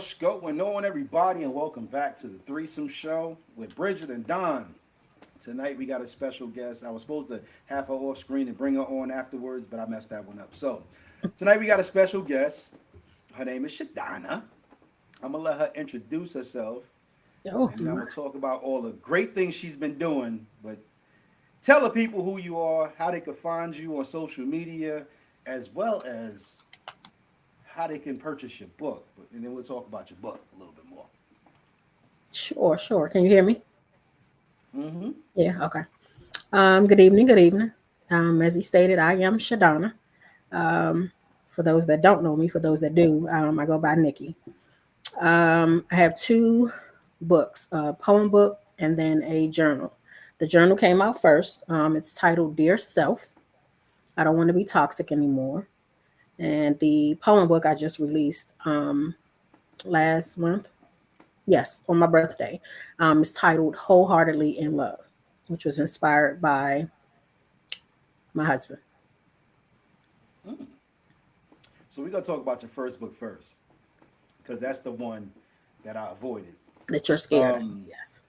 What's going on, everybody, and welcome back to the Threesome Show with Bridget and Don. Tonight we got a special guest. I was supposed to have her off screen and bring her on afterwards, but I messed that one up. So tonight we got a special guest. Her name is Shadana. I'm gonna let her introduce herself, Oh, and then I'm my. gonna talk about all the great things she's been doing. But tell the people who you are, how they can find you on social media, as well as how they can purchase your book. And then we'll talk about your book a little bit more. Sure, sure. Can you hear me? Mm-hmm. Yeah, okay. Good evening, good evening. As he stated, I am Shadana. Um, for those that don't know me, for those that do, I go by Nikki. I have two books, a poem book and then a journal. The journal came out first. It's titled Dear Self. I don't want to be toxic anymore. And the poem book I just released last month. Yes, on my birthday. It's titled Wholeheartedly in Love, which was inspired by my husband Mm. So we're gonna talk about your first book first, because that's the one that I avoided. that you're scared of. Um, Yes.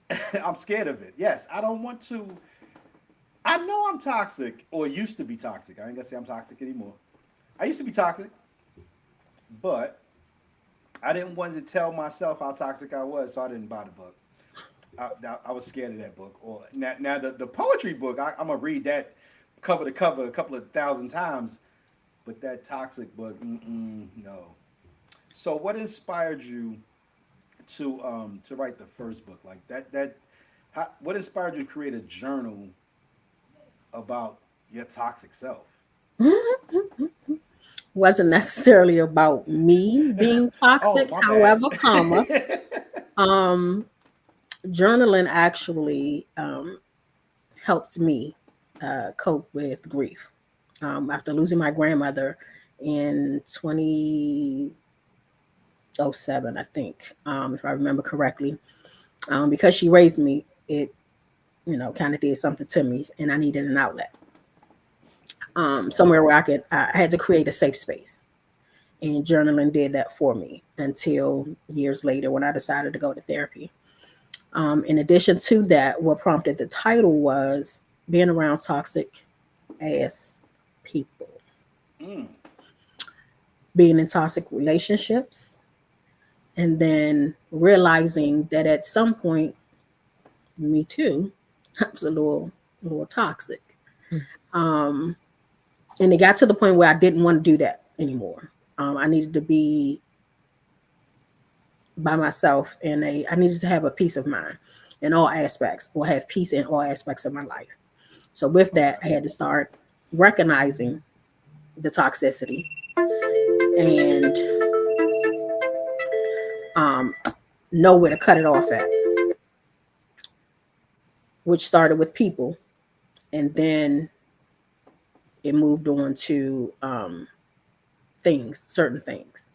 I'm scared of it. Yes, I don't want to. I know I'm toxic, or used to be toxic. I ain't gonna say I'm toxic anymore. I used to be toxic, but I didn't want to tell myself how toxic I was, so I didn't buy the book. I was scared of that book. Or now the poetry book, I'm gonna read that cover to cover a couple of thousand times. But that toxic book, no. So what inspired you to write the first book like that? What inspired you to create a journal about your toxic self? Wasn't necessarily about me being Oh, toxic. my bad. However, comma, um, journaling actually helped me cope with grief. After losing my grandmother in 2007, I think, if I remember correctly, because she raised me, it kind of did something to me, and I needed an outlet, Okay. somewhere where I had to create a safe space, and journaling did that for me until years later when I decided to go to therapy. In addition to that, what prompted the title was being around toxic ass people, Mm, being in toxic relationships, and then realizing that at some point, me too, I was a little toxic. Um, and it got to the point where I didn't want to do that anymore. I needed to be by myself, and I needed to have a peace of mind in all aspects, or have peace in all aspects of my life. So with that, okay. I had to start recognizing the toxicity and um, know where to cut it off at, which started with people, and then it moved on to things, certain things.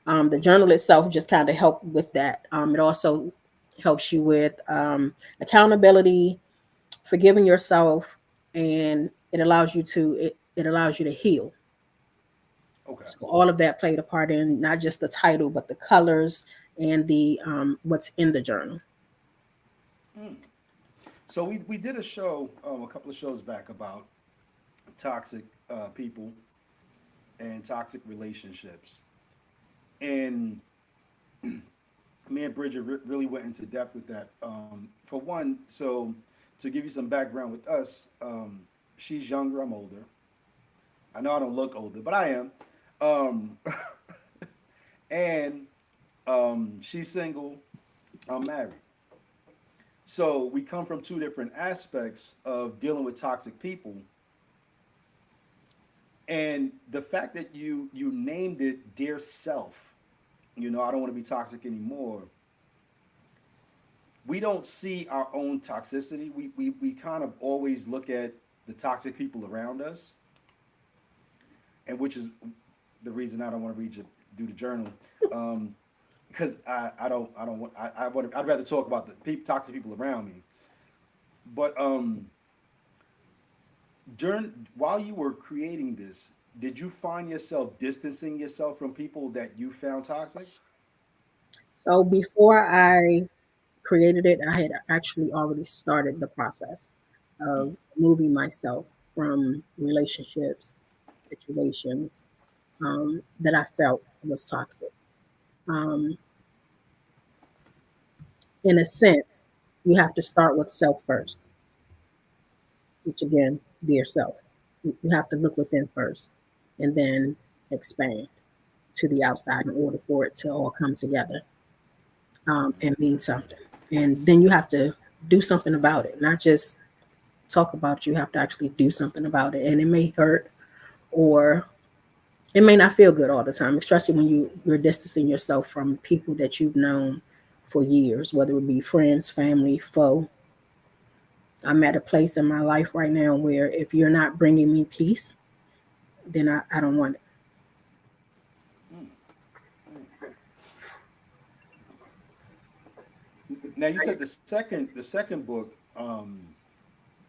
The journal itself just kind of helped with that. It also helps you with accountability, forgiving yourself, and it allows you to heal. Okay. So all of that played a part in not just the title, but the colors and the what's in the journal. Mm. So we did a show a couple of shows back about toxic people and toxic relationships, and me and Bridget really went into depth with that. For one, so to give you some background with us, she's younger, I'm older. I know I don't look older, but I am. Um, and she's single, I'm married. So we come from two different aspects of dealing with toxic people. And the fact that you named it Dear Self, I don't want to be toxic anymore. We don't see our own toxicity. We kind of always look at the toxic people around us, and which is the reason I don't want to do the journal, because I don't want I'd rather talk about the toxic people around me. But during while you were creating this, did you find yourself distancing yourself from people that you found toxic? So before I created it, I had actually already started the process of moving myself from relationships, situations that I felt was toxic. Um, in a sense, you have to start with self first, which again, be yourself. You have to look within first and then expand to the outside in order for it to all come together and mean something. And then you have to do something about it, not just talk about it. You have to actually do something about it. And it may hurt or it may not feel good all the time, especially when you're distancing yourself from people that you've known for years, whether it be friends, family, foe. I'm at a place in my life right now where if you're not bringing me peace, then I don't want it. Mm, mm. Now you said the second book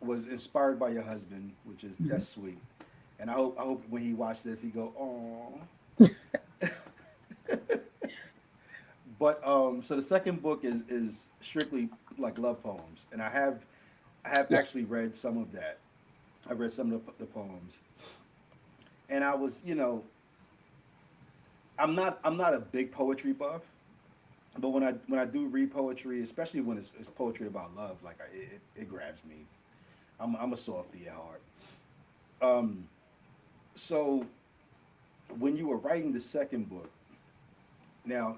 was inspired by your husband, which is Mhm. that's sweet. And I hope when he watched this, he go, "Oh." But so the second book is strictly like love poems, and I have Yes. actually read some of that. I read some of the poems, and I was, I'm not a big poetry buff, but when I do read poetry, especially when it's poetry about love, like it grabs me. I'm a softie at heart. Um, so when you were writing the second book, now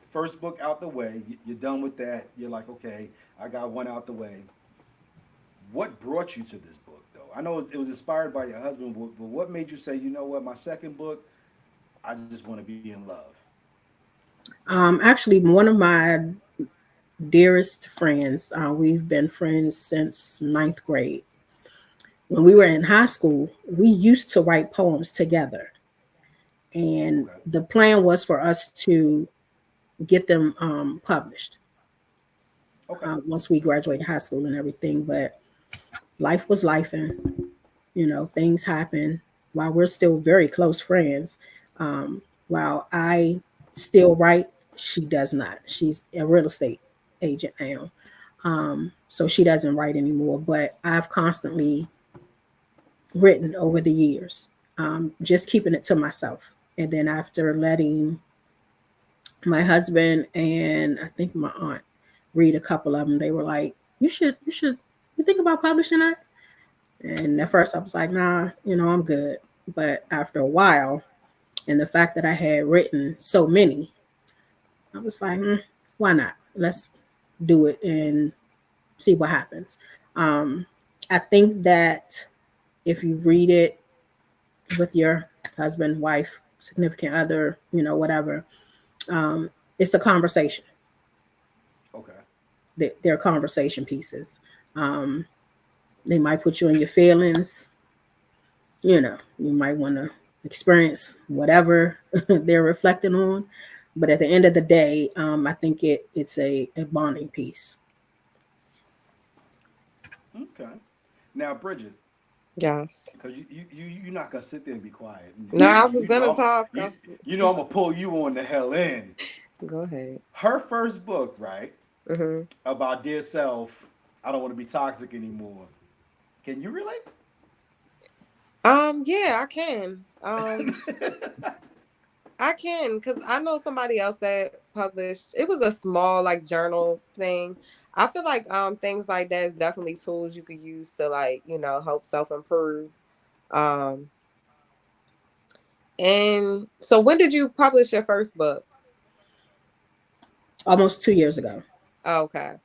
first book out the way, you're done with that. You're like, okay, I got one out the way. What brought you to this book, though? I know it was inspired by your husband, but what made you say, you know what, my second book, I just want to be in love? Actually, one of my dearest friends, we've been friends since ninth grade. When we were in high school, we used to write poems together. And Okay, the plan was for us to get them published okay, once we graduated high school and everything. But life was life, and things happen. While we're still very close friends, um, while I still write, she does not. She's a real estate agent now, so she doesn't write anymore. But I've constantly written over the years, just keeping it to myself. And then after letting my husband and I think my aunt read a couple of them, they were like, you think about publishing that?" And at first I was like, nah, I'm good. But after a while, and the fact that I had written so many, I was like, why not? Let's do it and see what happens. Um, I think that if you read it with your husband, wife, significant other, whatever, um, it's a conversation. okay. They're conversation pieces. Um, they might put you in your feelings. You might want to experience whatever they're reflecting on. But at the end of the day, I think it's a bonding piece. Okay. Now, Bridget, Yes. because you're not gonna sit there and be quiet. No, I was gonna talk. You know I'm gonna pull you on the hell in. Go ahead. Her first book, right, Hmm. about dear self. I don't want to be toxic anymore. Can you relate? Yeah, I can. I can, because I know somebody else that published. It was a small like journal thing. I feel like things like that is definitely tools you could use to like help self improve. Um, and so when did you publish your first book? Almost 2 years ago, Oh, okay.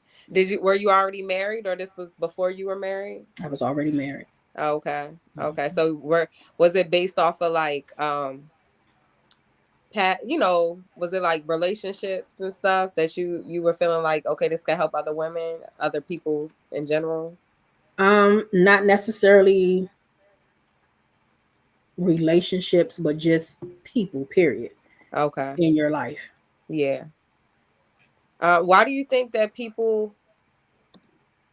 Were you already married, or this was before you were married? I was already married. Oh, okay. Okay. Mhm. So was it based off of like was it like relationships and stuff that you were feeling like, okay, this can help other women, other people in general? Not necessarily relationships, but just people, period, Okay. in your life. Yeah. Why do you think that people,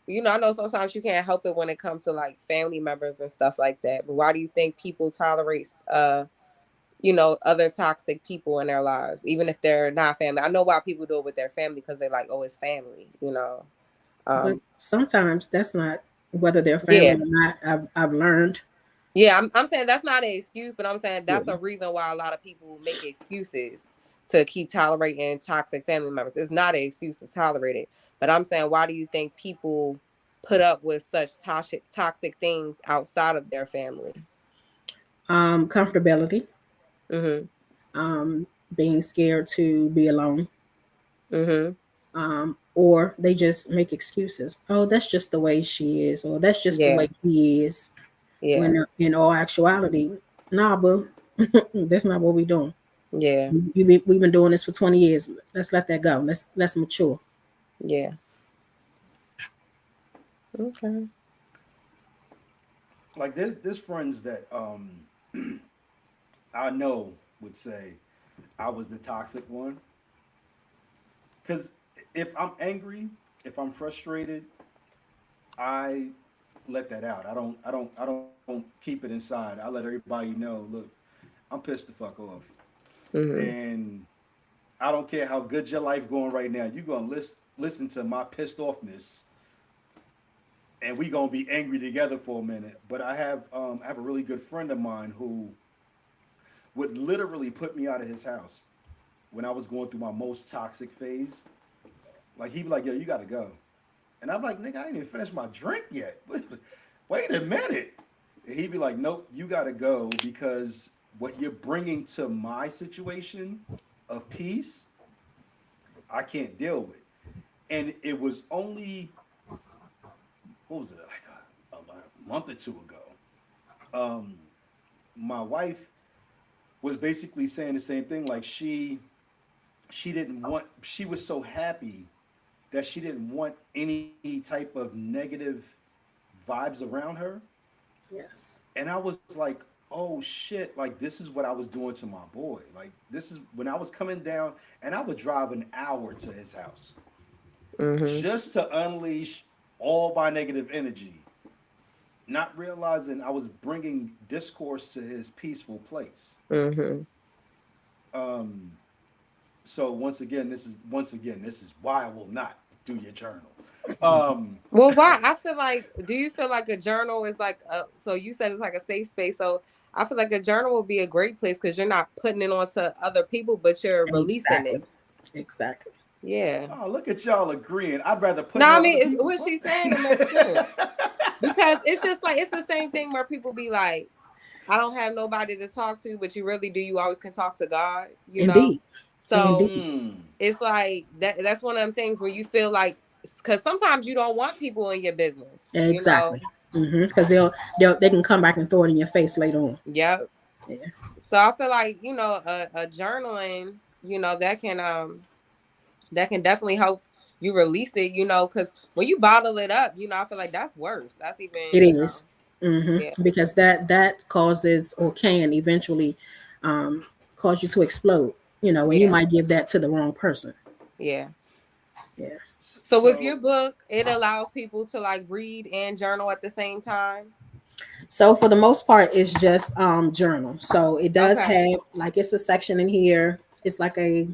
I know sometimes you can't help it when it comes to like family members and stuff like that, but why do you think people tolerate other toxic people in their lives, even if they're not family. I know why people do it with their family, because they like, oh, it's family. But Um, sometimes that's not whether they're yeah. family or not. I've learned. Yeah, I'm saying that's not an excuse, but I'm saying Yeah. that's a reason why a lot of people make excuses to keep tolerating toxic family members. It's not an excuse to tolerate it. But I'm saying, why do you think people put up with such toxic things outside of their family? Comfortability. Mm-hmm. Um, Being scared to be alone. Mm-hmm. Or they just make excuses. Oh, that's just the way she is, or that's just the Yeah. way he is. Yeah. When in all actuality, nah, boo, that's not what we're doing. Yeah. We've been doing this for 20 years. Let's let that go. Let's mature. Yeah. Okay. Like there's friends that I know would say I was the toxic one. Because if I'm angry, if I'm frustrated, I let that out. I don't keep it inside. I let everybody know, look, I'm pissed the fuck off. Mm-hmm. And I don't care how good your life going right now. You're gonna listen to my pissed offness, and we gonna be angry together for a minute. But I have a really good friend of mine who would literally put me out of his house when I was going through my most toxic phase. Like he'd be like, "Yo, you gotta go," and I'm like, "Nigga, I ain't even finished my drink yet. Wait a minute." And he'd be like, "Nope, you gotta go because what you're bringing to my situation of peace, I can't deal with." And it was only what was it like a month or two ago. Um, my wife was basically saying the same thing. Like she didn't want. She was so happy that she didn't want any type of negative vibes around her. Yes. And I was like, oh shit, like this is what I was doing to my boy. Like this is when I was coming down and I would drive an hour to his house Mm-hmm. just to unleash all my negative energy, not realizing I was bringing discourse to his peaceful place. Mm-hmm. Um, so once again, this is why I will not do your journal. Um, Well, why? I feel like, do you feel like a journal is like so you said it's like a safe space. So I feel like a journal would be a great place because you're not putting it onto other people, but you're releasing Exactly. it. Exactly. Yeah. oh, look at y'all agreeing. I'd rather put No, it I on other mean, people. what Fuck she's saying, it makes sense. Because it's just like, it's the same thing where people be like, I don't have nobody to talk to, but you really do. You always can talk to God. Indeed. So Indeed. mm. it's like that's one of them things where you feel like, because sometimes you don't want people in your business. Exactly. Because they can come back and throw it in your face later on. Yep. Yes. So I feel like, a journaling, that can definitely help you release it, because when you bottle it up, I feel like that's worse. That's It even. is. Yeah. Because that causes or can eventually um, cause you to explode. And you Yeah. might give that to the wrong person. Yeah. Yeah. So with your So book, it allows people to like read and journal at the same time. So for the most part, it's just journal. So it does Okay. have like it's a section in here. It's like a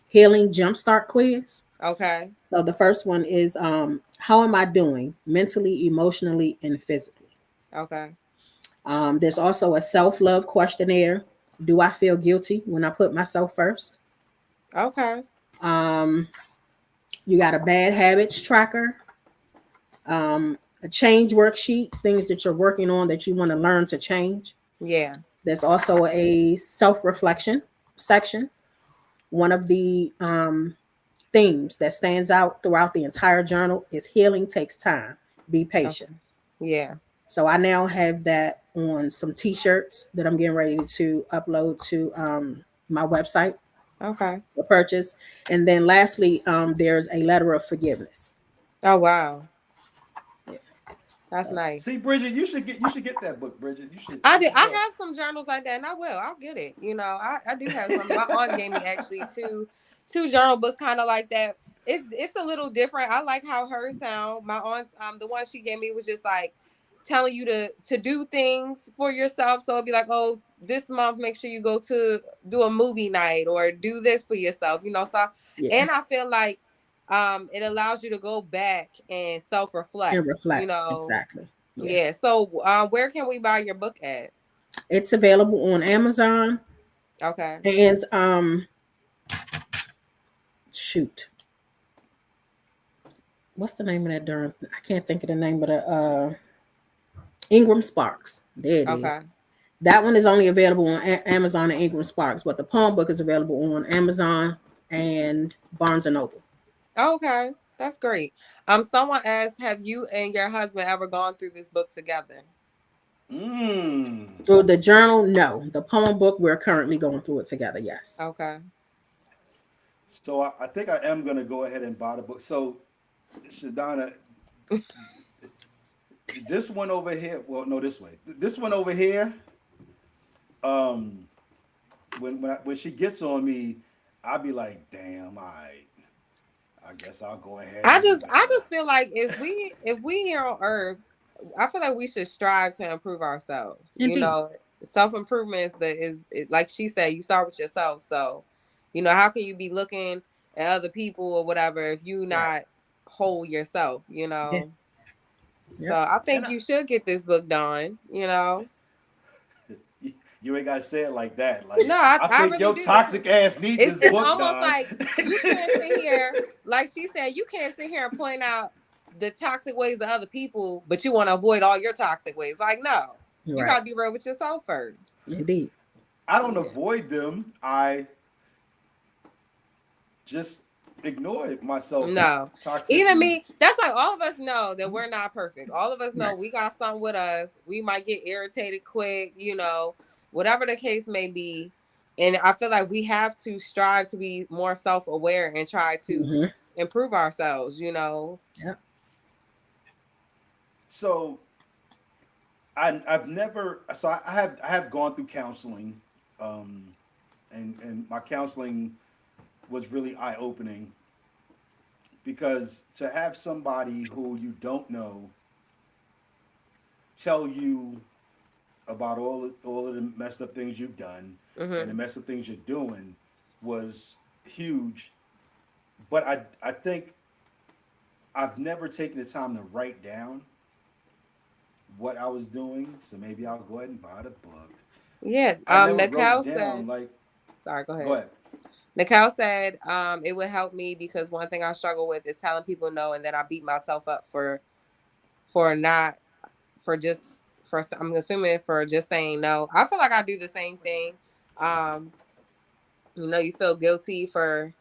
healing jumpstart quiz. Okay. So the first one is how am I doing mentally, emotionally, and physically? Okay. There's also a self-love questionnaire. Do I feel guilty when I put myself first? Okay. Um, you got a bad habits tracker, a change worksheet, things that you're working on that you want to learn to change. Yeah. There's also a self-reflection section. One of the themes that stands out throughout the entire journal is healing takes time. Be Okay. patient. Yeah. So I now have that on some t-shirts that I'm getting ready to upload to my website Okay. for purchase. And then lastly, there's a letter of forgiveness. Oh wow. Yeah. That's So see, nice. Bridget, you should get that book, Bridget. You should I you did. should I go. have some journals like that, and I will. I'll get it. I do have some. My aunt gave me actually two journal books, kind of like that. It's a little different. I like how hers sound. My aunt, the one she gave me was just like telling you to do things for yourself. So it'd be like, oh, this month, make sure you go to do a movie night or do this for yourself, you know. So, Yeah. and I feel like it allows you to go back and self-reflect, And you reflect. know. Exactly. Yeah. Yeah. So, where can we buy your book at? It's available on Amazon Okay. and shoot. What's the name of that darn? I can't think of the name of the Ingram Sparks. There it is. Okay. That one is only available on Amazon and Ingram Sparks, but the poem book is available on Amazon and Barnes and Noble. Okay. That's great. Someone asked, have you and your husband ever gone through this book together? Through the journal, no. The poem book, we're currently going through it together. Yes. Okay. So I think I am gonna go ahead and buy the book. So, Shadonna, this one over here. Well, no, this way. This one over here. Um, when she gets on me, I'll be like, "Damn, I guess I'll go ahead." I And do just that. feel like if we here on Earth, I feel like we should strive to improve ourselves. You Indeed. know, self improvement like she said, you start with yourself. So, you know, how can you be looking at other people or whatever if you Right. not whole yourself? You Yeah. know. So Yep. I And think you should get this book done. You know. you ain't gotta say it like that. Like No, I I think really your do. toxic ass need this It's book, almost Don. like you can't sit here, like she said, you can't sit here and point out the toxic ways of other people, but you want to avoid all your toxic ways. Like, no, you Right. got to be real with yourself first. Indeed. I don't Yeah. avoid them. I just ignore myself. No, even Toxicity. me. That's like all of us know that we're not perfect. All of us know Right. we got something with us. We might get irritated quick, you know, whatever the case may be. And I feel like we have to strive to be more self-aware and try to Mm-hmm. improve ourselves, you know. Yep. So I've never. So I have gone through counseling, um, and my counseling was really eye opening because to have somebody who you don't know tell you about all of the messed up things you've done and the Mm-hmm. messed up things you're doing was huge. But I think I've never taken the time to write down what I was doing. So maybe I'll go ahead and buy the book. Yeah. I never wrote Nicole said, down like. sorry, go Go ahead. ahead. Nicole said, it would help me because one thing I struggle with is telling people no, and then I beat myself up for not for just for I'm assuming for just saying no. I feel like I do the same thing. Um, you know, you feel guilty for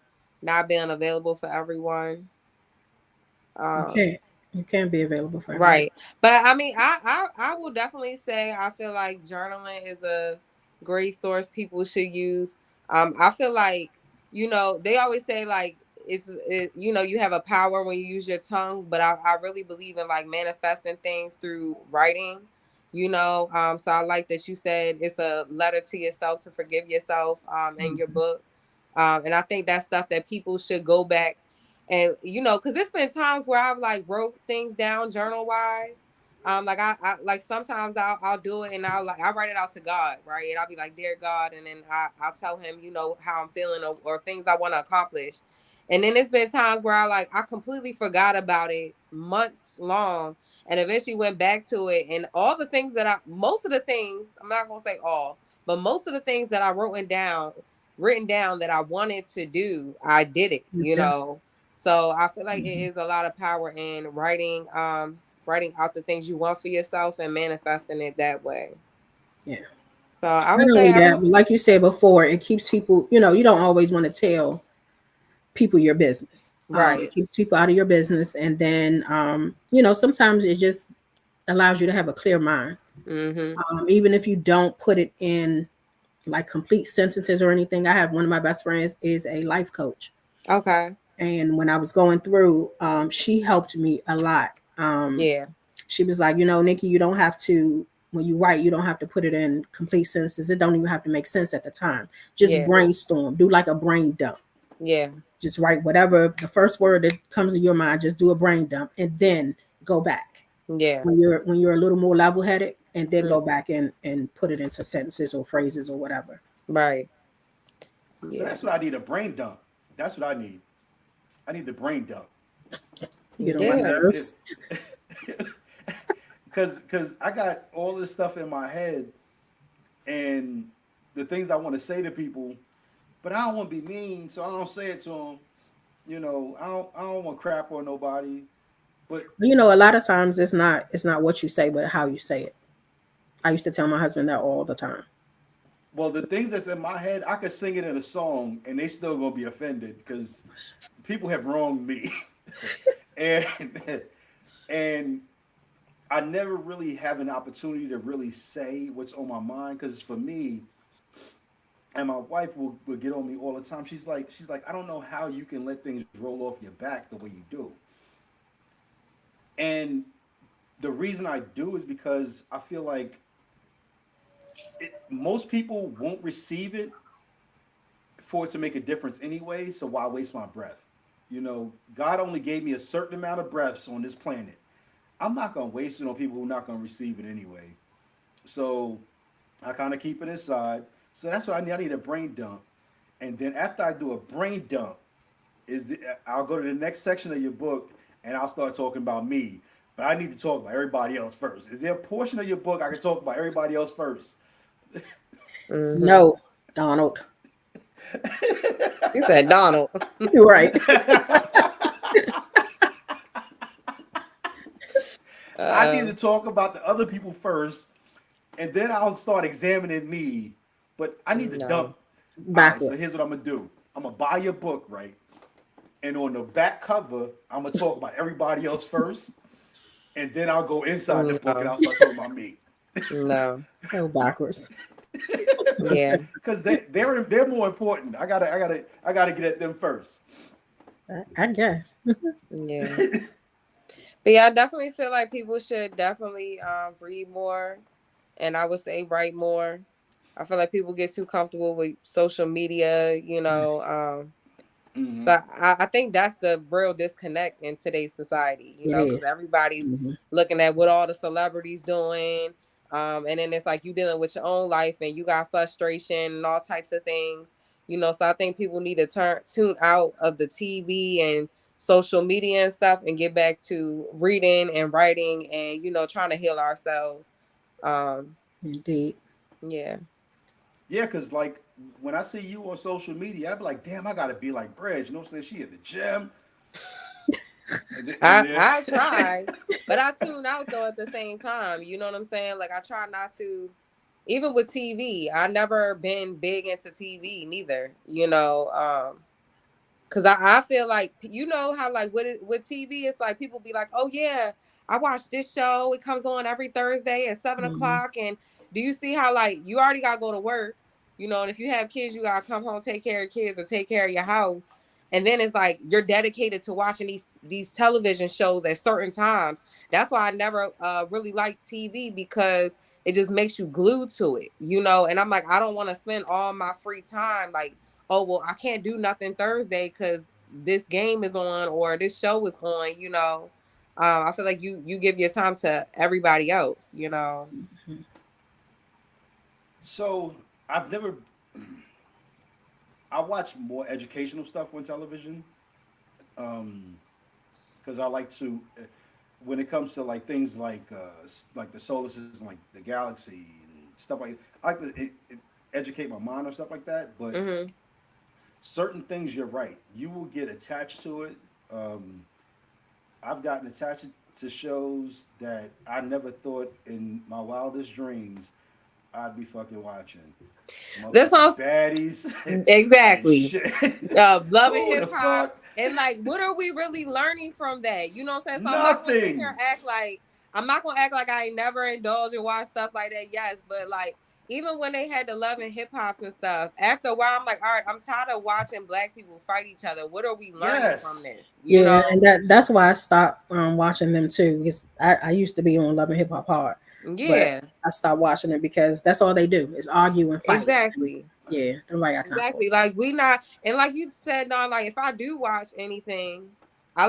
not being available for everyone. You Um, can't. You can't be available for everybody. Right. But I mean, I will definitely say I feel like journaling is a great source people should use. I feel like, you know, they always say like you know, you have a power when you use your tongue, but I really believe in like manifesting things through writing, you know. So I like that you said it's a letter to yourself to forgive yourself in your Mm-hmm. book. And I think that's stuff that people should go back and you know, because it's been times where I've like wrote things down journal wise. Like I like sometimes I'll do it and I write it out to God, right? And I'll be like, dear God, and then I'll tell him, you know, how I'm feeling or things I want to accomplish. And then it's been times where I completely forgot about it months long and eventually went back to it. And all the things most of the things, I'm not gonna say all, but most of the things that I written down that I wanted to do, I did it, you Yeah. know. So I feel like it Mm-hmm. is a lot of power in writing out the things you want for yourself and manifesting it that way. Yeah. So I Not would say only that, but like you said before, it keeps people. You don't always want to tell people your business. It right. keeps people out of your business, and then sometimes it just allows you to have a clear mind. Mm-hmm. Even if you don't put it in like complete sentences or anything. I have one of my best friends is a life coach, Okay. and when I was going through, she helped me a lot. Yeah. She was like, Nikki, you don't have to. When you write, you don't have to put it in complete sentences. It don't even have to make sense at the time. Just Yeah. brainstorm. Do like a brain dump. Yeah. Just write whatever the first word that comes to your mind. Just do a brain dump and then go back. Yeah. when you're a little more level headed, and then go back and put it into sentences or phrases or whatever. Right. So Yeah. that's what I need, a brain dump. That's what I need. I need the brain dump. You get on my Yeah. nerves. Because I got all this stuff in my head and the things I want to say to people, but I don't want to be mean, so I don't say it to them. I don't want crap on nobody. But You know, a lot of times it's not what you say, but how you say it. I used to tell my husband that all the time. well, the things that's in my head, I could sing it in a song, and they still gonna be offended because people have wronged me, and and I never really have an opportunity to really say what's on my mind because for me, and my wife will get on me all the time. She's like, I don't know how you can let things roll off your back the way you do. And the reason I do is because I feel like most people won't receive it for it to make a difference anyway. So why waste my breath? God only gave me a certain amount of breaths on this planet. I'm not gonna waste it on people who are not gonna receive it anyway. So I kind of keep it inside. So that's what I need. I need a brain dump, and then after I do a brain dump, I'll go to the next section of your book and I'll start talking about me. But I need to talk about everybody else first. Is there a portion of your book I can talk about everybody else first? No, Donald. You said Donald. You're right. I need to talk about the other people first, and then I'll start examining me. But I need to No. dump. All right, so Backwards. here's what I'm gonna do. I'm gonna buy your book, right? And on the back cover, I'm gonna talk about everybody else first, and then I'll go inside the book and I'll start talking about me. No. So backwards. Yeah. Because they're more important. I gotta get at them first. I guess. Yeah. But yeah, I definitely feel like people should definitely read more, and I would say write more. I feel like people get too comfortable with social media, Mm-hmm. So I think that's the real disconnect in today's society, It because is. everybody's Mhm. looking at what all the celebrities doing. And then it's like you dealing with your own life and you got frustration and all types of things, So I think people need to tune out of the TV and social media and stuff and get back to reading and writing and, trying to heal ourselves. Indeed. Yeah. Yeah, because like when I see you on social media, I be like, damn, I gotta be like Bridge. Say she at the gym. I try, but I tune out though at the same time. You know what I'm saying? Like I try not to, even with TV. I never been big into TV neither. Because I feel like how like with TV, it's like people be like, oh yeah, I watch this show. It comes on every Thursday at 7 o'clock. And do you see how like you already gotta go to work, and if you have kids, you gotta come home, take care of kids, or take care of your house. And then it's like you're dedicated to watching these television shows at certain times. That's why I never really liked TV because it just makes you glued to it, And I'm like, I don't want to spend all my free time like, oh well, I can't do nothing Thursday because this game is on or this show is on. I feel like you give your time to everybody else. So I've never. I watch more educational stuff on television, because I like to. When it comes to like things like the solar system, like the galaxy and stuff like, I like to educate my mind or stuff like that. But Mm-hmm. certain things, you're right. You will get attached to it. Um, I've gotten attached to shows that I never thought in my wildest dreams I'd be fucking watching. This Motherfucking sounds baddies and exactly shit. love and Who the hip hop. fuck? And like, what are we really learning from that? You know what I'm saying? So I'm not gonna sit here Nothing. and act like I ain't never indulged and watch stuff like that. Yes, but like even when they had the love and hip hops and stuff, after a while I'm like, all right, I'm tired of watching black people fight each other. What are we learning from Yes. this? Yeah, and that's why I stopped watching them too. Because I used to be on Love and Hip Hop Hard, but Yeah, I stopped watching it because that's all they do is argue and fight. exactly. Yeah, nobody got time for Exactly. it. Like we not, and like you said, no, like if I do watch anything, I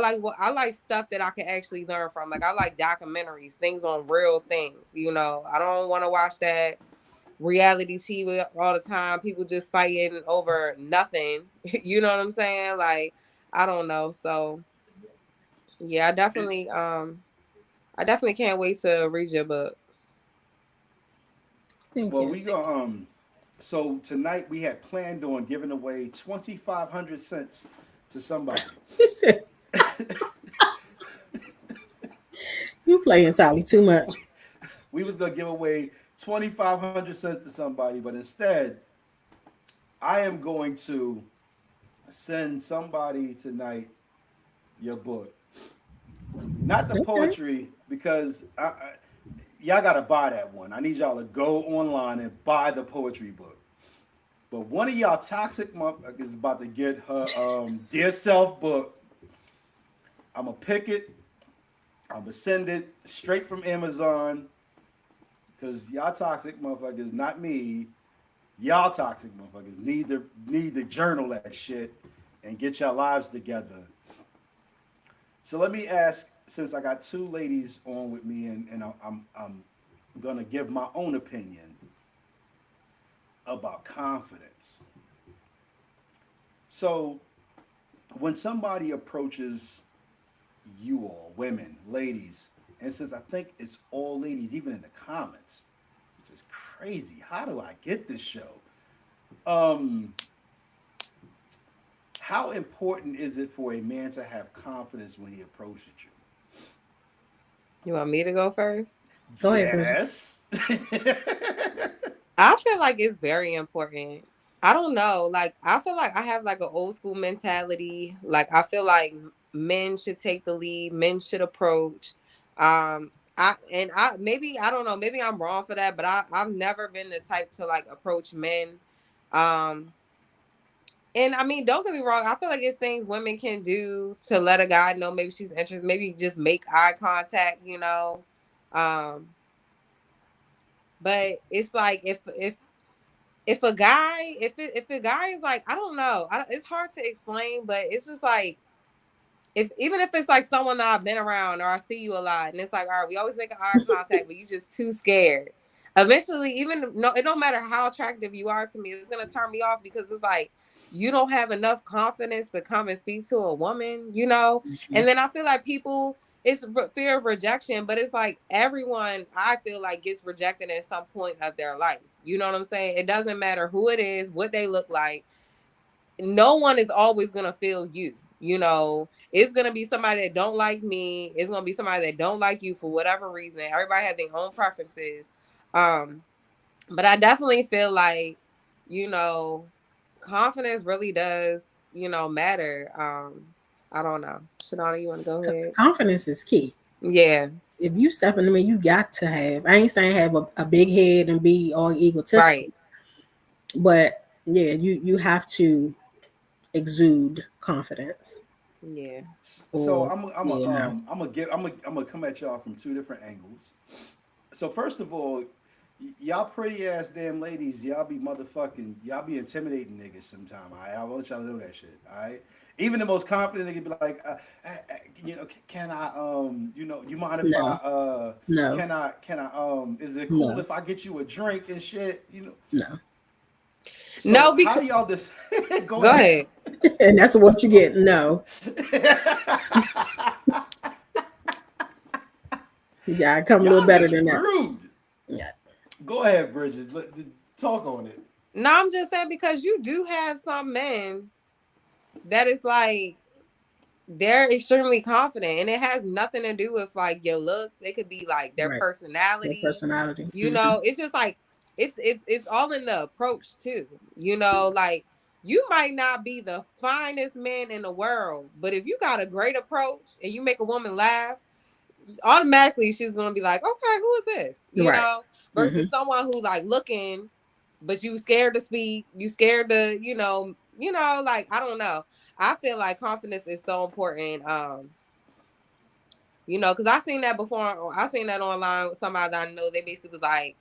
like stuff that I can actually learn from. Like I like documentaries, things on real things. You know, I don't want to watch that reality TV all the time. People just fighting over nothing. You know what I'm saying? Like I don't know. So yeah, I definitely can't wait to read your books. Thank Well, you. we go. So tonight we had planned on giving away 2,500 cents to somebody. He said, you play entirely too much. We was gonna give away 2,500 cents to somebody, but instead, I am going to send somebody tonight your book. Not the Okay. poetry, because y'all gotta buy that one. I need y'all to go online and buy the poetry book. But one of y'all toxic motherfuckers is about to get her dear self book. I'm gonna pick it. I'm gonna send it straight from Amazon. Cause y'all toxic motherfuckers, not me. Y'all toxic motherfuckers need to journal that shit and get your lives together. So let me ask, since I got two ladies on with me, and I'm gonna give my own opinion about confidence. So when somebody approaches you all, women, ladies, and since I think it's all ladies, even in the comments, which is crazy. How do I get this show? Um, how important is it for a man to have confidence when he approaches you? You want me to go first? Go ahead, Bridget. Yes. I feel like it's very important. I don't know. Like I feel like I have like an old school mentality. Like I feel like men should take the lead. Men should approach. I maybe I don't know. Maybe I'm wrong for that, but I've never been the type to like approach men. Um, and I mean, don't get me wrong. I feel like it's things women can do to let a guy know maybe she's interested. Maybe just make eye contact. You know. Um, but it's like if a guy if a guy is like I don't know it's hard to explain, but it's just like if even if it's like someone that I've been around or I see you a lot and it's like all right we always make an eye contact but you just too scared eventually even no it don't matter how attractive you are to me it's gonna turn me off because it's like you don't have enough confidence to come and speak to a woman, you know. Mhm. And then I feel like people it's fear of rejection, but it's like everyone I feel like gets rejected at some point of their life, you know what I'm saying? It doesn't matter who it is, what they look like, no one is always gonna feel you, you know. It's gonna be somebody that don't like me, it's gonna be somebody that don't like you for whatever reason. Everybody has their own preferences. um but I definitely feel like, you know, confidence really does, you know, matter. I don't know. Shadana, you want to go ahead? Confidence is key. Yeah, If you step into me, you got to have. I ain't saying have a big head and be all egotistical, right. but yeah, you have to exude confidence. Yeah. So Or yeah, no, I'm gonna come at y'all from two different angles. So first of all, y'all pretty ass damn ladies, y'all be intimidating niggas sometime. All right, I want y'all to know that shit. All right. Even the most confident nigga be like, can I, you mind if I, no, no, is it cool no, if I get you a drink and shit? no. No, So how because do y'all this? Go go ahead. ahead. And that's what you get. No, you gotta come a little Y'all better just than that. rude. Yeah, Go ahead, Bridget. Talk on it. No, I'm just saying because you do have some men that is like they're extremely confident and it has nothing to do with like your looks. It could be like their right. Their personality, personality. you Hmm. know. It's just like it's all in the approach too, you know. Like you might not be the finest man in the world, but if you got a great approach and you make a woman laugh, automatically she's gonna be like, okay, who is this, you Right. know, Hmm. versus someone who like looking but you scared to speak, you scared to, like I don't know. I feel like confidence is so important. You know, because I seen that before. I seen that online with somebody that I know. They basically was like,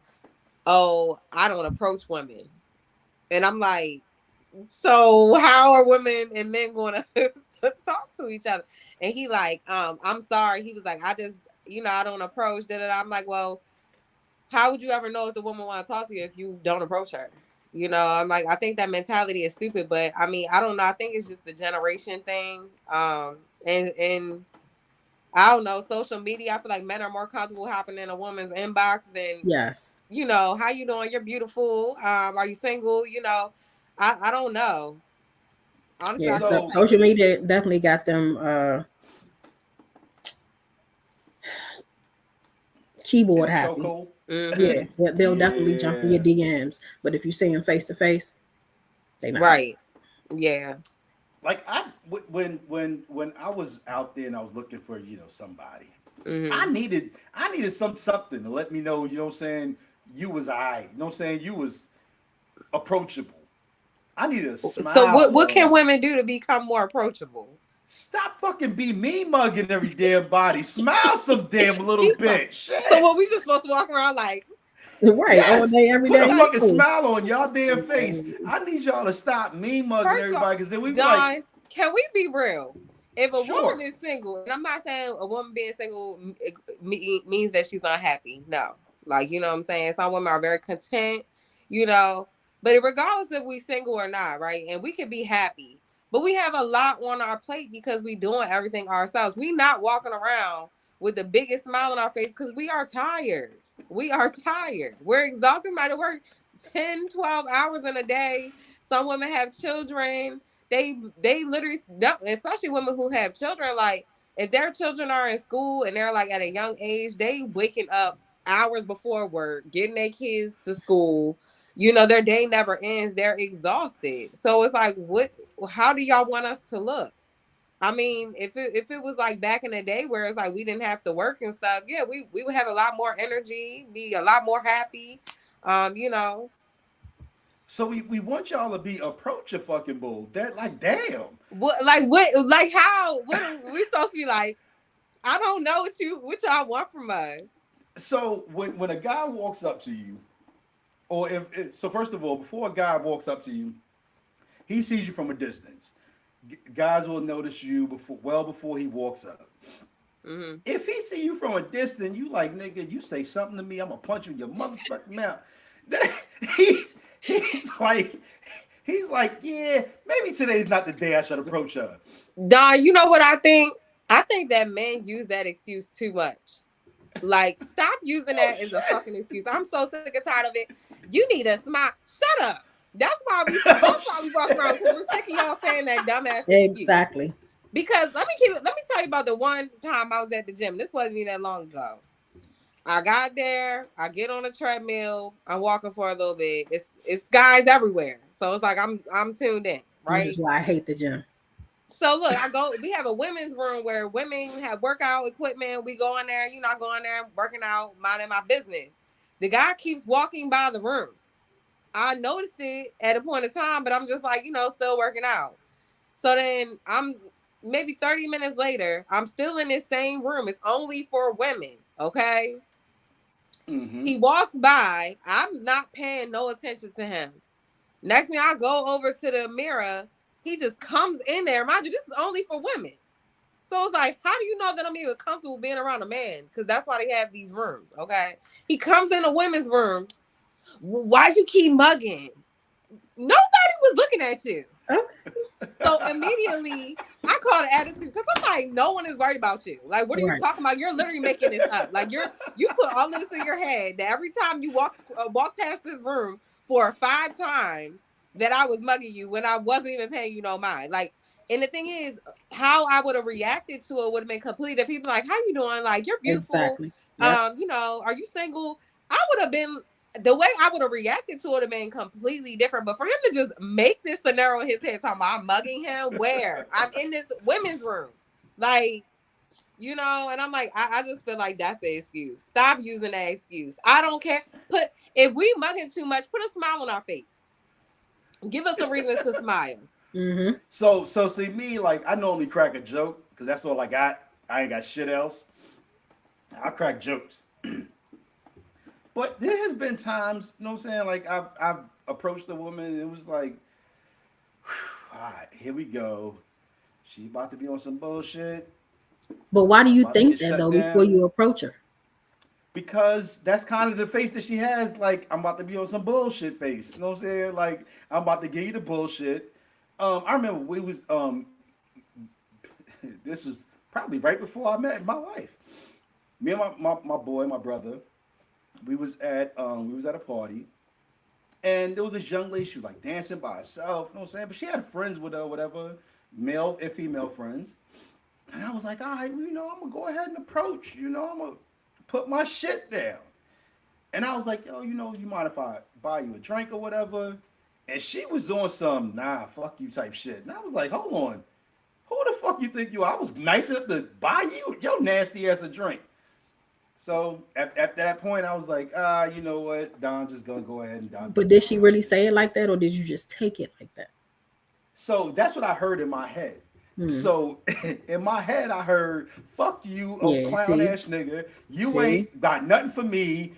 "Oh, I don't approach women," and I'm like, "So how are women and men going to to talk to each other. And he like, I'm sorry. He was like, I just, I don't approach. I'm like, well, how would you ever know if the woman want to talk to you if you don't approach her? I'm like, I think that mentality is stupid, but I mean, I don't know. I think it's just the generation thing. And I don't know, social media. I feel like men are more comfortable hopping in a woman's inbox than, Yes. how you doing? You're beautiful. Are you single? I don't know. Honestly, Yeah. I So So social media definitely got them in keyboard a happy. chokehold. Yeah, mm-hmm. they'll definitely jump in your Yeah. DMs. But if you see them face to face, they not. Right. Yeah. Like when I was out there and I was looking for somebody, Mm-hmm. I needed something to let me know. You know what I'm saying? You was I. You know what I'm saying? You was approachable. I needed a So smile what can on. women do to become more approachable? Stop fucking be me mugging every damn body. Smile some damn little bit. So Shit. what we just supposed to walk around like, Right, all Yes. day, every Put a day. like fucking No. smile on y'all damn face. I need y'all to stop me mugging first of all, everybody because then we be like, Don, can we be real? If a woman sure. is single, and I'm not saying a woman being single means that she's unhappy. No. Like, you know what I'm saying? Some women are very content, you know. But regardless if we single or not, right? And we can be happy. But we have a lot on our plate because we doing everything ourselves. We not walking around with the biggest smile on our face because we are tired. We are tired. We're exhausted. We might have worked 10, 12 hours in a day. Some women have children. They literally, especially women who have children, like if their children are in school and they're like at a young age, they waking up hours before work, getting their kids to school. Their day never ends. They're exhausted. So it's like, how do y'all want us to look? I mean, if it was like back in the day where it's like we didn't have to work and stuff, yeah, we would have a lot more energy, be a lot more happy. You know. So we want y'all to be approach a fucking bull. That like damn. Like how what are we supposed to be like? I don't know what y'all want from us. So when a guy walks up to you, or so first of all, before a guy walks up to you, he sees you from a distance. Guys will notice you before he walks up. Mm-hmm. If he see you from a distance, you like nigga, you say something to me, I'm gonna punch you in your motherfucking mouth. he's he's like he's like, yeah, maybe today's not the day I should approach her. Don, you know what I think? I think that men use that excuse too much. Like, stop using Oh that as a shit. fucking excuse. I'm so sick and tired of it. You need a smile. Shut up. That's why we Oh that's why we walk around shit. because we're sick of y'all saying that dumbass excuse. Exactly. Because let me tell you about the one time I was at the gym. This wasn't even that long ago. I got there, I get on the treadmill, I'm walking for a little bit. It's guys everywhere. So it's like I'm tuned in, This is right? why I hate the gym. So look, we have a women's room where women have workout equipment. We go in there, I go in there working out, minding my business. The guy keeps walking by the room. I noticed it at a point in time, but I'm just like, still working out. So then I'm maybe 30 minutes later, I'm still in this same room. It's only for women, okay? Mm-hmm. He walks by. I'm not paying no attention to him. Next thing I go over to the mirror, he just comes in there. Mind you, this is only for women. So it's like, how do you know that I'm even comfortable being around a man? Because that's why they have these rooms, okay? He comes in a women's room. Why you keep mugging? Nobody was looking at you. Okay. So immediately I call the attitude because I'm like, no one is worried about you. Like, what are you Right. talking about? You're literally making this up. Like you put all of this in your head that every time you walk past this room 5 times that I was mugging you when I wasn't even paying you no mind. Like, and the thing is, how I would have reacted to it would have been complete if he was like, "How you doing? Like, you're beautiful. Exactly. Yep. Are you single?" I would have been the way I would have reacted to it would have been completely different. But for him to just make this scenario in his head, talking about I'm mugging him, where I'm in this women's room, like, and I'm like, I just feel like that's the excuse. Stop using that excuse. I don't care. If we mugging too much, put a smile on our face. Give us some reasons to smile. Mm-hmm. So see me, like I normally crack a joke because that's all I got. I ain't got shit else. I crack jokes. But there has been times, you know what I'm saying? Like I've approached a woman and it was like, all right, here we go. She about to be on some bullshit. But why do you About to think get that shut though before down. you approach her? Because that's kind of the face that she has. Like, I'm about to be on some bullshit face. You know what I'm saying? Like, I'm about to give you the bullshit. I remember we was this is probably right before I met my wife. Me and my boy, my brother, we was at a party, and there was this young lady. She was like dancing by herself. You know what I'm saying? But she had friends with her, whatever, male and female friends. And I was like, all right, I'm gonna go ahead and approach. I'm gonna put my shit down. And I was like, yo, you mind if I buy you a drink or whatever? And she was on some nah, fuck you type shit. And I was like, hold on, who the fuck you think you are? I was nice enough to buy you your nasty ass a drink. So at that point, I was like, you know what, Don, just gonna go ahead and Don. But did she really say it like that, or did you just take it like that? So that's what I heard in my head. Hmm. So in my head, I heard, fuck you, oh Yeah. clown See. ass nigga. You See. ain't got nothing for me.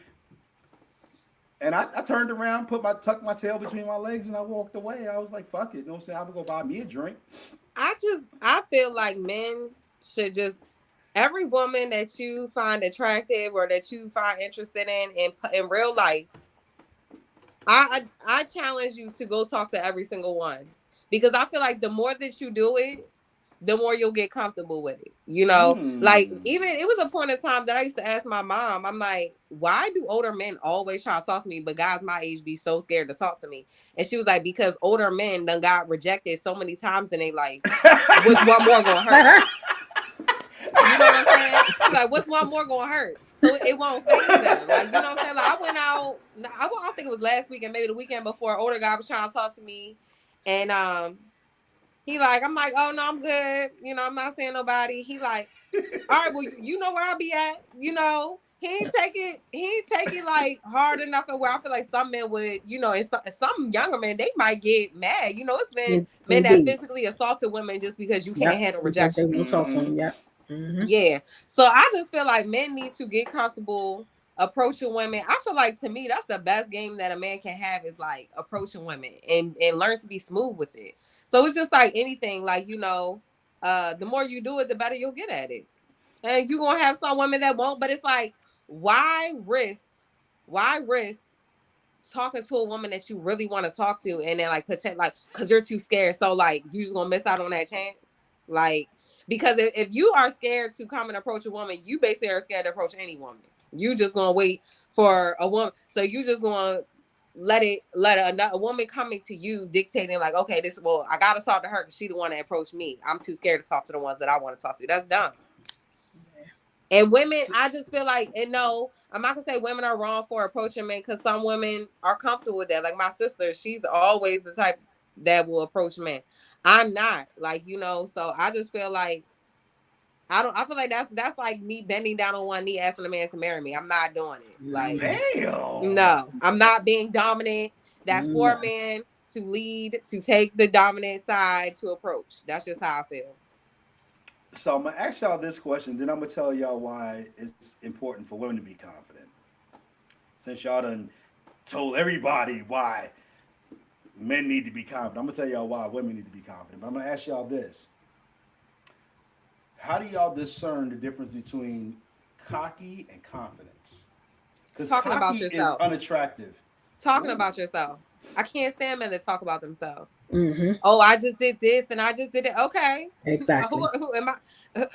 And I turned around, tucked my tail between my legs, and I walked away. I was like, fuck it. You know what I'm saying? I'm gonna go buy me a drink. I feel like men should just every woman that you find attractive or that you find interested in real life, I challenge you to go talk to every single one, because I feel like the more that you do it, the more you'll get comfortable with it. Like, Mm. even it was a point in time that I used to ask my mom, I'm like, why do older men always try to talk to me, but guys my age be so scared to talk to me? And she was like, because older men done got rejected so many times in their life. What's one more gonna hurt? You know what I'm saying? She's like, what's one more gonna hurt? So it won't phase them. Like, you know what I'm saying? Like, I went out, I don't think it was last week and maybe the weekend before, an older guy was trying to talk to me. And he like, I'm like, oh no, I'm good. I'm not saying nobody. He like, all right, well, you know where I'll be at. He ain't take it like hard enough, and where I feel like some men would, and some younger men, they might get mad. It's been men that Indeed. physically assaulted women just because you can't Yep. handle Because they rejection. won't talk to Mm-hmm. him. Yep. Mm-hmm. Yeah. So I just feel like men need to get comfortable approaching women. I feel like, to me, that's the best game that a man can have, is like approaching women and learn to be smooth with it. So it's just like anything, like, the more you do it, the better you'll get at it. And you're gonna have some women that won't, but it's like, why risk talking to a woman that you really want to talk to, and then like pretend like, because you're too scared, so like you just gonna miss out on that chance? Like, because if you are scared to come and approach a woman, you basically are scared to approach any woman. You just gonna wait for a woman, so you just gonna let a woman coming to you dictating like, okay, I gotta talk to her because she the one that approached me. I'm too scared to talk to the ones that I want to talk to. That's dumb. And women, I just feel like, and no, I'm not gonna say women are wrong for approaching men, because some women are comfortable with that. Like my sister, she's always the type that will approach men. I'm not, like, so I just feel like I feel like that's like me bending down on one knee asking a man to marry me. I'm not doing it. Like, Damn. no, I'm not being dominant. That's for No. a man to lead, to take the dominant side, to approach. That's just how I feel. So I'm gonna ask y'all this question, then I'm gonna tell y'all why it's important for women to be confident. Since y'all done told everybody why men need to be confident, I'm gonna tell y'all why women need to be confident. But I'm gonna ask y'all this: how do y'all discern the difference between cocky and confidence? Because Talking about cocky is yourself. unattractive. Talking Ooh. about yourself. I can't stand men that talk about themselves. Mm-hmm. Oh, I just did this and I just did it. Okay. Exactly. Who am I?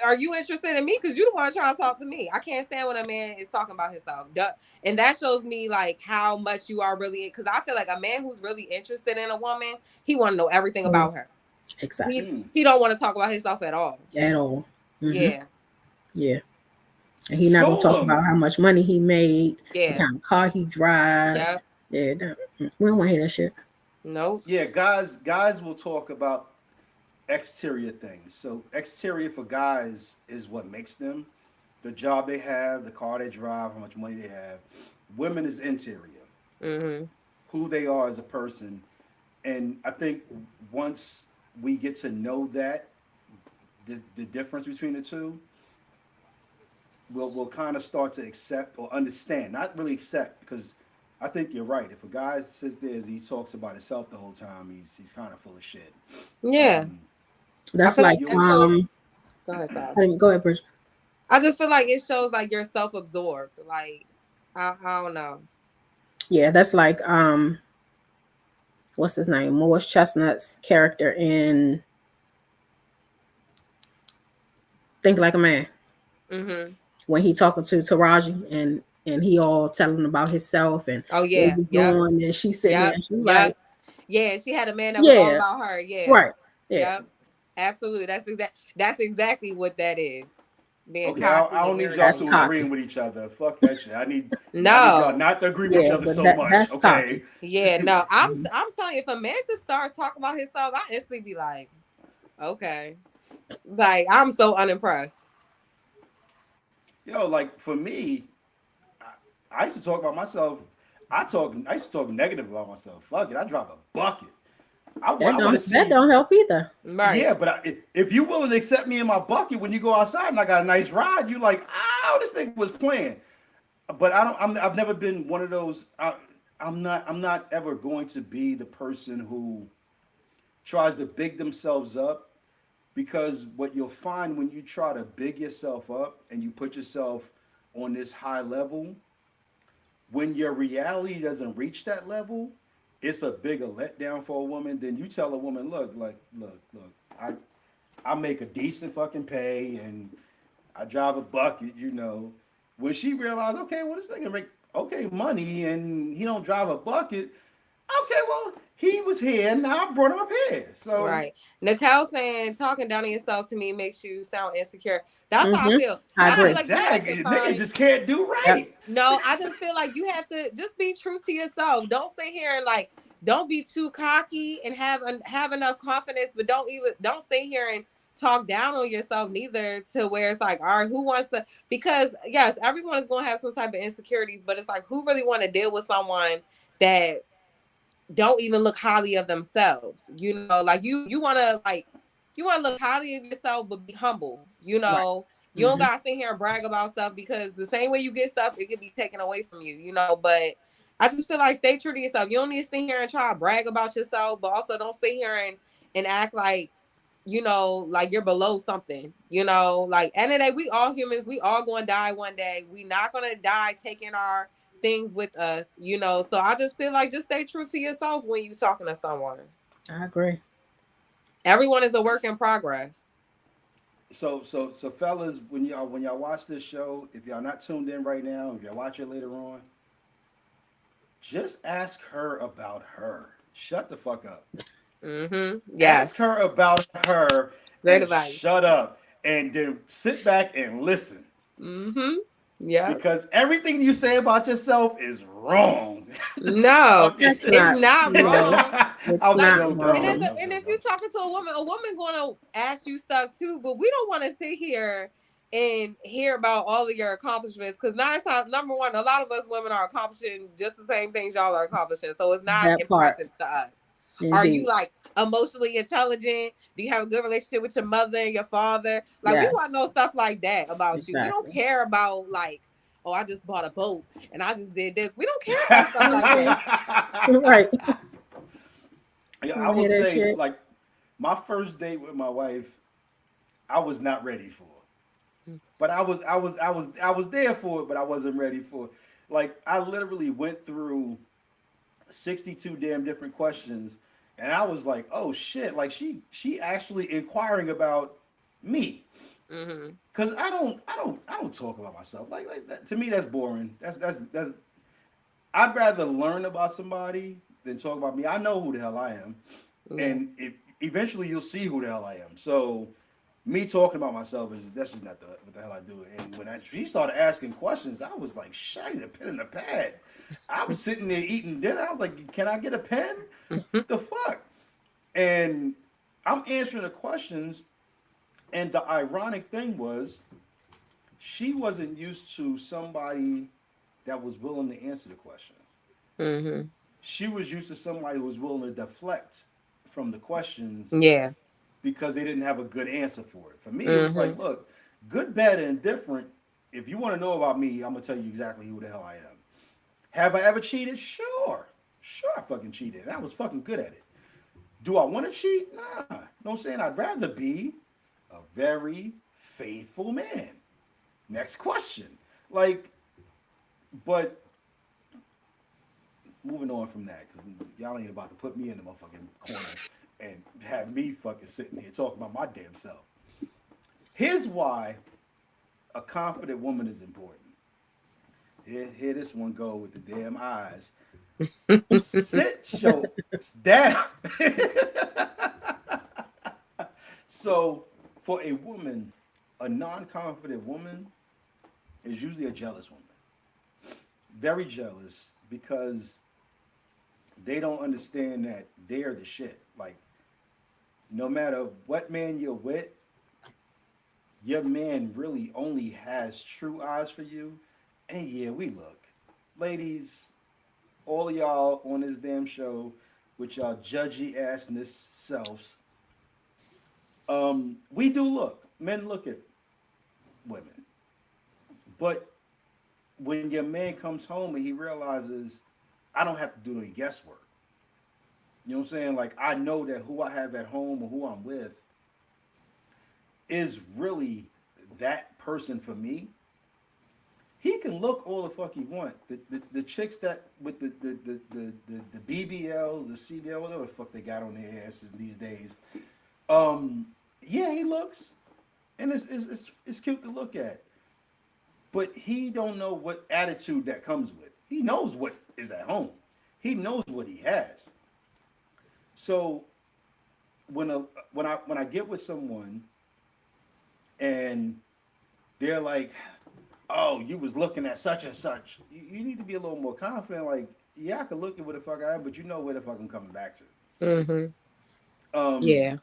Are you interested in me? Because you the one trying to talk to me. I can't stand when a man is talking about himself. And that shows me like how much you are really, because I feel like a man who's really interested in a woman, he want to know everything about her. Exactly. He don't want to talk about himself at all. At all. Mm-hmm. Yeah. Yeah. And he not gonna School talk about how much money he made, the Yeah. kind of car he drives. Yeah. Yeah. We don't want to hear that shit. Nope. Yeah, guys will talk about exterior things. So exterior for guys is what makes them, the job they have, the car they drive, how much money they have. Women is interior, Mm-hmm. who they are as a person. And I think once we get to know that, the difference between the two, we'll kind of start to accept or understand. Not really accept, because I think you're right. If a guy sits there and he talks about himself the whole time, he's kind of full of shit. Yeah. I That's feel like like that shows. Go ahead, Sal. go ahead, Bridget. I just feel like it shows like you're self-absorbed. Like I don't know. Yeah, that's like what's his name? Morris Chestnut's character in Think Like a Man. Mm-hmm. When he talking to Taraji and he all telling about himself and Oh what he yeah. was Yep. doing, and she's sitting there Yep. and she's like, Yep. Yeah. And she had a man that was all yeah, about her. Yeah. right, yeah, Yep. Absolutely. That's exactly what that is. Being Okay, I cocky and don't need y'all that's to irritated. cocky. agreeing with each other. Fuck that shit. I need y'all No. not to agree with each Yeah, other but so much. that's Okay. cocky. Yeah, no. Mhm. I'm telling you, if a man just starts talking about himself, I instantly be like, okay. Like I'm so unimpressed. Yo, like for me, I used to talk about myself. I used to talk negative about myself. Fuck it, I drop a bucket. I want to That see. don't help either. Right. Yeah, but if you willing to accept me in my bucket when you go outside and I got a nice ride, you like, oh, this thing was playing. But I don't. I've never been one of those. I'm not. I'm not ever going to be the person who tries to big themselves up, because what you'll find when you try to big yourself up and you put yourself on this high level, when your reality doesn't reach that level, it's a bigger letdown for a woman than you tell a woman, look, I make a decent fucking pay and I drive a bucket, you know. When she realized, okay, well, this nigga make okay money and he don't drive a bucket, okay, well, he was here, now I brought him up here. So Right. Nicole saying talking down on yourself to me makes you sound insecure. That's how I Hmm. feel. I I feel agree. like you have to exactly, nigga find just can't do Yep. right. no, I just feel like you have to just be true to yourself. Don't sit here and like don't be too cocky and have enough confidence, but don't sit here and talk down on yourself neither to where it's like, all right, who wants to because yes, everyone is gonna have some type of insecurities, but it's like who really want to deal with someone that don't even look highly of themselves. You know, like you want to look highly of yourself, but be humble. You Right. know, you don't Hmm. gotta sit here and brag about stuff because the same way you get stuff, it can be taken away from you. You know, but I just feel like stay true to yourself. You don't need to sit here and try to brag about yourself, but also don't sit here and act like like you're below something, like end of the day, we all humans, we all gonna die one day. We not gonna die taking our things with us, so I just feel like just stay true to yourself when you talking to someone. I agree. Everyone is a work in progress. So fellas, when y'all watch this show, if y'all not tuned in right now, if y'all watch it later on, just ask her about her. Shut the fuck up. Yes. Ask her about her Great and advice. shut up, and then sit back and listen. Yeah. Because everything you say about yourself is wrong. No, Okay. That's it's not, not you know, wrong. it's I'm Like, not joking. I'm and wrong. joking. I'm if joking. you're talking to a woman gonna ask you stuff too, but we don't want to sit here and hear about all of your accomplishments because number one, a lot of us women are accomplishing just the same things y'all are accomplishing, so it's not That part, impressive to us. Are you indeed. like emotionally intelligent? Do you have a good relationship with your mother and your father? Like, we want Yes, to know stuff like that about you. We don't exactly. care about like, oh, I just bought a boat and I just did this. We don't care about stuff like that. Right. Yeah, I You would hear that say shit? like my first date with my wife, I was not ready for. But I was there for it, but I wasn't ready for it. Like I literally went through 62 damn different questions, and I was like, oh shit, like she actually inquiring about me. Mm-hmm. Cause I don't talk about myself like that. To me, that's boring. That's I'd rather learn about somebody than talk about me. I know who the hell I am, Yeah. and eventually you'll see who the hell I am. So me talking about myself is that's just not what the hell I do. And when she started asking questions, I was like, shit, I need a pen and a pad. I was sitting there eating dinner. I was like, can I get a pen? The fuck? And I'm answering the questions, and the ironic thing was, she wasn't used to somebody that was willing to answer the questions. Mm-hmm. She was used to somebody who was willing to deflect from the questions Yeah. because they didn't have a good answer for it. For me, it was Mm-hmm. like, look, good, bad, and indifferent. If you want to know about me, I'm gonna tell you exactly who the hell I am. Have I ever cheated? Sure, I fucking cheated. And I was fucking good at it. Do I want to cheat? Nah. No, I'm saying I'd rather be a very faithful man. Next question. Like, but moving on from that, because y'all ain't about to put me in the motherfucking corner and have me fucking sitting here talking about my damn self. Here's why a confident woman is important. Here this one go with the damn eyes. Sit your down. So, for a woman, a non-confident woman is usually a jealous woman. Very jealous because they don't understand that they're the shit. Like, no matter what man you're with, your man really only has true eyes for you. And yeah, we look. Ladies, all of y'all on this damn show with y'all judgy assness selves, we do look. Men look at women. But when your man comes home and he realizes, I don't have to do any guesswork. You know what I'm saying? Like, I know that who I have at home or who I'm with is really that person for me. He can look all the fuck he want. The chicks that with the BBLs, the CBL, whatever the fuck they got on their asses these days. Yeah, he looks, and it's cute to look at. But he don't know what attitude that comes with. He knows what is at home. He knows what he has. So when I get with someone and they're like, oh, you was looking at such and such, you need to be a little more confident. Like, yeah, I can look at what the fuck I am, but you know where the fuck I'm coming back to. Yeah.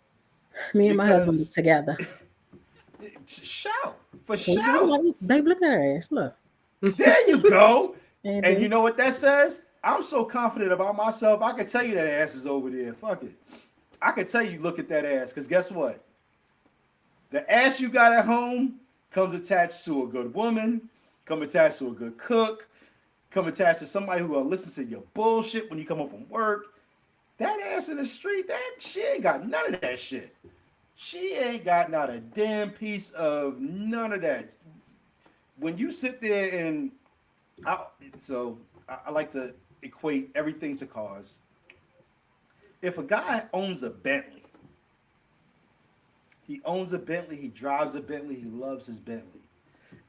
Me and my husband Because together. shout for They shout. look at her ass. Look. There you go. And And you know what that says? I'm so confident about myself. I can tell you that ass is over there. Fuck it. I can tell you look at that ass because guess what? The ass you got at home comes attached to a good woman, come attached to a good cook, come attached to somebody who will listen to your bullshit when you come home from work. That ass in the street, she ain't got none of that shit. She ain't got not a damn piece of none of that. When you sit there and I like to equate everything to cars. If a guy owns a Bentley, he owns a Bentley, he drives a Bentley, he loves his Bentley.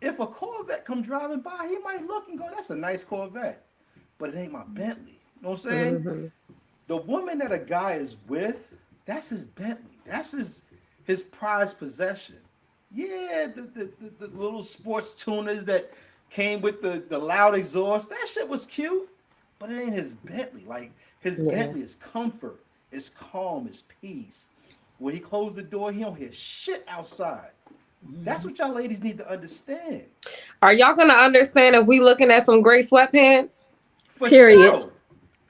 If a Corvette come driving by, he might look and go, that's a nice Corvette. But it ain't my Bentley. You know what I'm saying? Mm-hmm. The woman that a guy is with, that's his Bentley. That's his prized possession. Yeah, the little sports tuners that came with the loud exhaust, that shit was cute, but it ain't his Bentley. Like, his Bentley is comfort, it's calm, it's peace. When he closed the door, he don't hear shit outside. That's what y'all ladies need to understand. Are y'all gonna understand if we looking at some gray sweatpants? For Period. sure.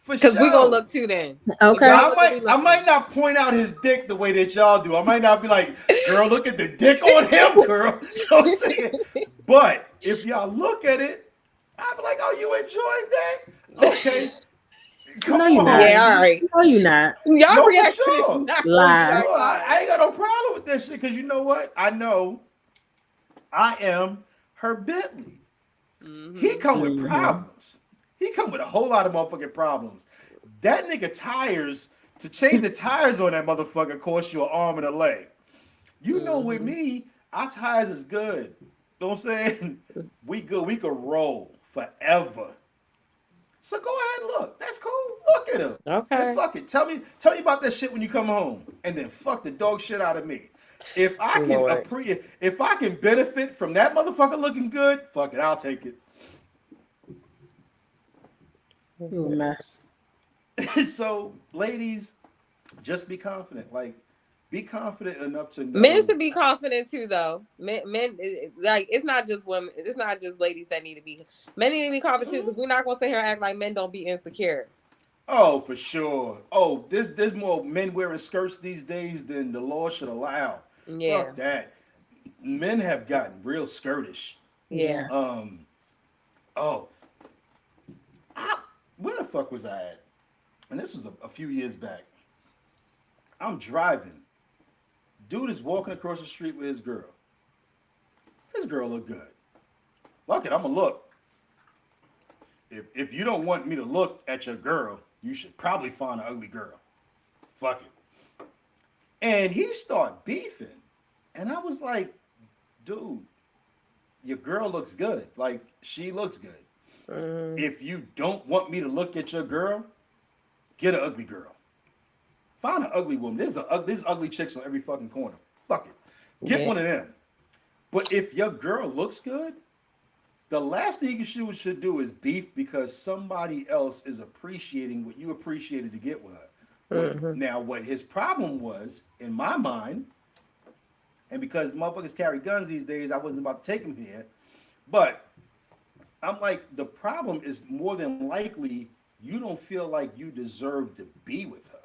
For Because we gonna sure. look too then. Okay. Now, I might not point out his dick the way that y'all do. I might not be like, girl, look at the dick on him, girl. You know what I'm saying? But if y'all look at it, I'll be like, oh, you enjoyed that? Okay. Come No, you on. not. Yeah, all right. No, you not. Y'all No, for reaction sure. is not Lies. So I ain't got no problem with this shit because you know what? I know I am her Bentley. Mm-hmm. He come with problems. He come with a whole lot of motherfucking problems. That nigga tires, to change the tires on that motherfucker cost you an arm and a leg. You know with me, our tires is good. You know what I'm saying? We good. We could roll forever. So go ahead and look. That's cool. Look at him. Okay. And fuck it. Tell me about that shit when you come home. And then fuck the dog shit out of me. If I can if I can benefit from that motherfucker looking good, fuck it, I'll take it. You a mess. So, ladies, just be confident. Like, be confident enough to know. Men should be confident too, though. Men, like, it's not just women. It's not just ladies that need to be. Men need to be confident too, because we're not gonna sit here and act like men don't be insecure. Oh, for sure. Oh, there's more men wearing skirts these days than the law should allow. Yeah. Fuck that. Men have gotten real skirtish. Yeah. Where the fuck was I at? And this was a few years back. I'm driving. Dude is walking across the street with his girl. His girl look good. Fuck it, I'ma look. If you don't want me to look at your girl, you should probably find an ugly girl. Fuck it. And he started beefing. And I was like, dude, your girl looks good. Like, she looks good. If you don't want me to look at your girl, get an ugly girl. Find an ugly woman. There's ugly chicks on every fucking corner. Fuck it. Get one of them. But if your girl looks good, the last thing you should do is beef because somebody else is appreciating what you appreciated to get with her. Now, what his problem was, in my mind, and because motherfuckers carry guns these days, I wasn't about to take him here, but I'm like, the problem is more than likely you don't feel like you deserve to be with her.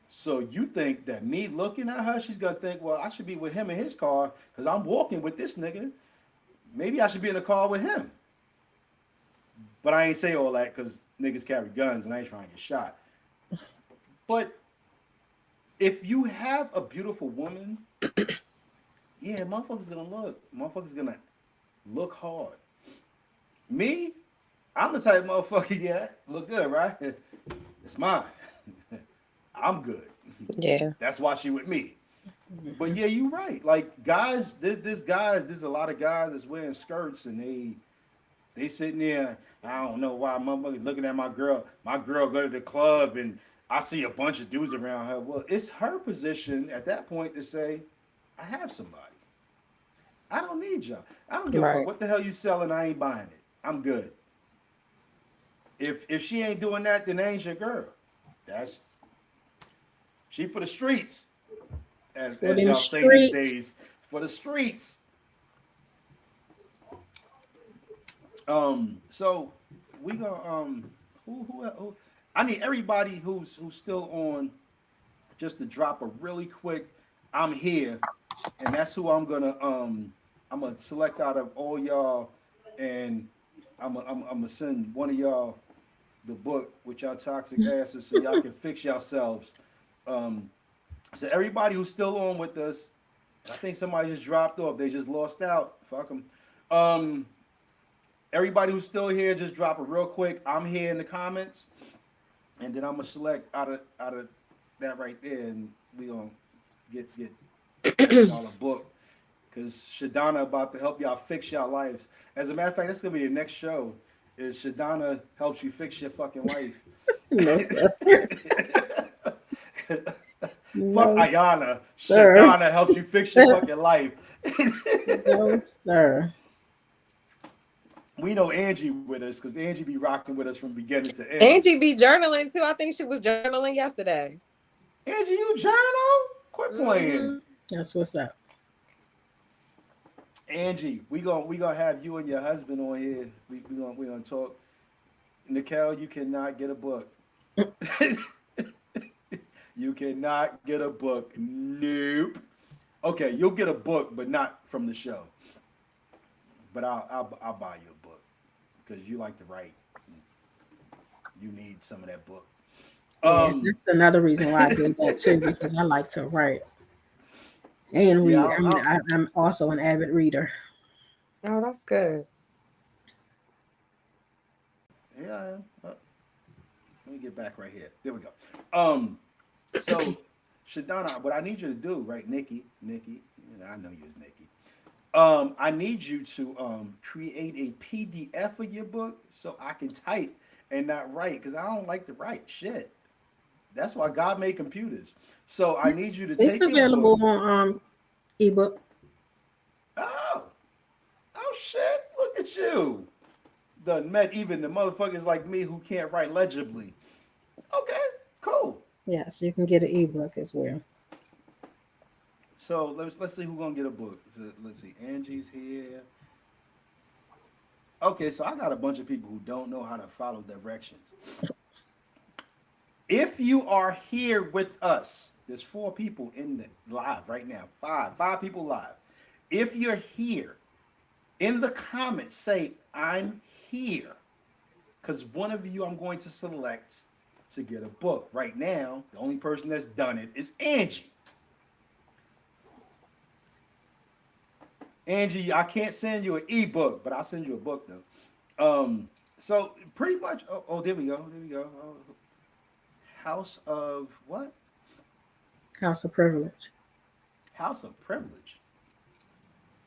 So you think that me looking at her, she's gonna think, well, I should be with him in his car because I'm walking with this nigga. Maybe I should be in the car with him. But I ain't say all that because niggas carry guns and I ain't trying to get shot. But if you have a beautiful woman, yeah, motherfuckers gonna look. Motherfuckers gonna look hard. Me, I'm the type of motherfucker, yeah, look good, right? It's mine. I'm good. Yeah. That's why she with me. But yeah, you're right. Like guys, there's a lot of guys that's wearing skirts and they sitting there. I don't know why motherfucker looking at my girl. My girl go to the club and I see a bunch of dudes around her. Well, it's her position at that point to say, I have somebody. I don't need y'all. I don't give a fuck what the hell you selling. I ain't buying it. I'm good. If she ain't doing that, then that ain't your girl. She for the streets. As y'all say these days, for the streets. So we gonna who I need everybody who's still on just to drop a really quick I'm here, and that's who I'm gonna select out of all y'all, and I'm gonna send one of y'all the book with y'all toxic asses so y'all can fix yourselves. So everybody who's still on with us, I think somebody just dropped off. They just lost out. Fuck them. Everybody who's still here, just drop it real quick. I'm here in the comments, and then I'm gonna select out of that right there, and we gonna get y'all a book because Shadana about to help y'all fix y'all lives. As a matter of fact, that's gonna be the next show. Is Shadana helps you fix your fucking life? No, sir. Fuck Ayana. Shadana helps you fix your fucking life. No, sir. We know Angie with us because Angie be rocking with us from beginning to end. Angie be journaling too. I think she was journaling yesterday. Angie, you journal? Quit playing. That's what's up. Angie, we gonna have you and your husband on here. We gonna talk. Nicole, you cannot get a book. You cannot get a book. Nope. Okay, you'll get a book, but not from the show. But I'll buy you a book because you like to write. You need some of that book. That's another reason why I did that too, because I like to write and read. Yeah, I'm also an avid reader. Oh, that's good. Yeah. Let me get back right here. There we go. So Shadana, what I need you to do, right, Nikki, I know you as Nikki. I need you to create a PDF of your book so I can type and not write because I don't like to write shit. That's why God made computers. So I need you to take It's available your book. on ebook. Oh shit! Look at you. Done met even the motherfuckers like me who can't write legibly. Okay, cool. Yes, you can get an ebook as well. So let's see who's gonna get a book. So, let's see. Angie's here. Okay, so I got a bunch of people who don't know how to follow directions. If you are here with us, there's 4 people in the live right now. 5 people live. If you're here, in the comments say I'm here, because one of you I'm going to select to get a book. Right now, the only person that's done it is Angie. Angie, I can't send you an ebook, but I'll send you a book though. So pretty much. Oh, there we go. There we go. Oh, House of what? House of privilege. House of privilege.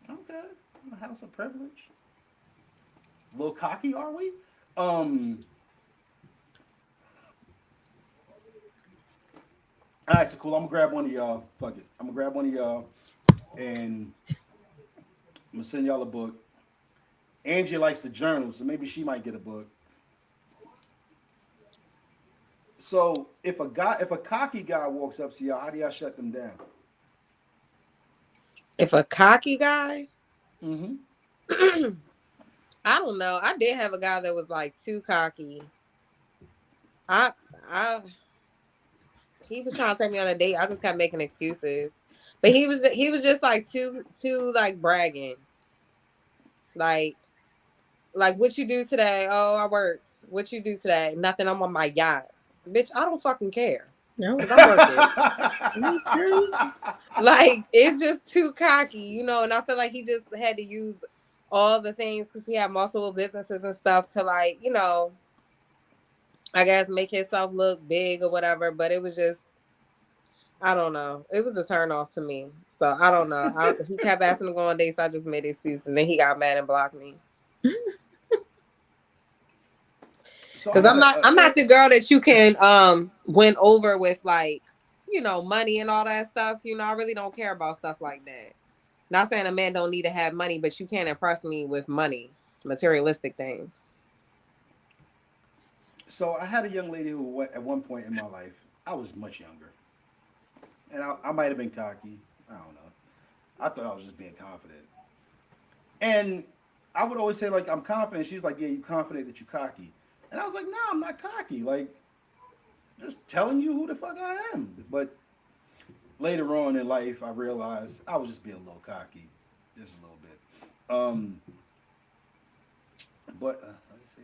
Okay, House of privilege. A little cocky, are we? All right, so cool. I'm gonna grab one of y'all. Fuck it. I'm gonna grab one of y'all, and I'm gonna send y'all a book. Angie likes to journal, so maybe she might get a book. So if a cocky guy walks up to y'all, how do y'all shut them down? If a cocky guy, Mm-hmm. I don't know. I did have a guy that was like too cocky. I I he was trying to take me on a date. I just kept making excuses. But he was just like too like bragging. Like what you do today? Oh, I worked. What you do today? Nothing. I'm on my yacht. Bitch, I don't fucking care. No. Because I'm working. Okay. Like, it's just too cocky, you know, and I feel like he just had to use all the things because he had multiple businesses and stuff to, like, you know, I guess make himself look big or whatever. But it was just, I don't know. It was a turn off to me. So I don't know. He kept asking to go on dates. I just made excuses, and then he got mad and blocked me. So Because I'm not the girl that you can win over with, like, you know, money and all that stuff. You know, I really don't care about stuff like that. Not saying a man don't need to have money, but you can't impress me with money, materialistic things. So I had a young lady who, at one point in my life, I was much younger, and I might have been cocky. I don't know. I thought I was just being confident, and I would always say like I'm confident. She's like, yeah, you confident that you cocky, and I was like, no, I'm not cocky. Like, just telling you who the fuck I am. But later on in life, I realized I was just being a little cocky, just a little bit. But let's see.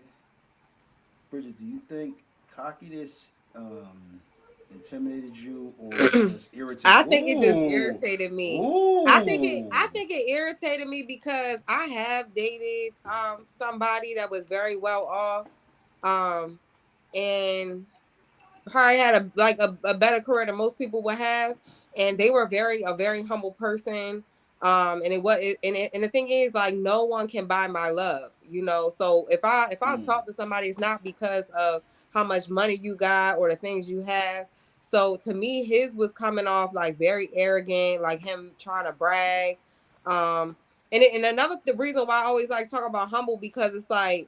Bridget, do you think cockiness intimidated you or just irritated? I think it just Ooh, irritated me. ooh. I think it irritated me because I have dated somebody that was very well off, and probably had a better career than most people would have, and they were a very humble person. And and the thing is, like, no one can buy my love, you know. So if I talk to somebody, it's not because of how much money you got or the things you have. So to me, his was coming off like very arrogant, like him trying to brag. And another the reason why I always like talk about humble, because it's like,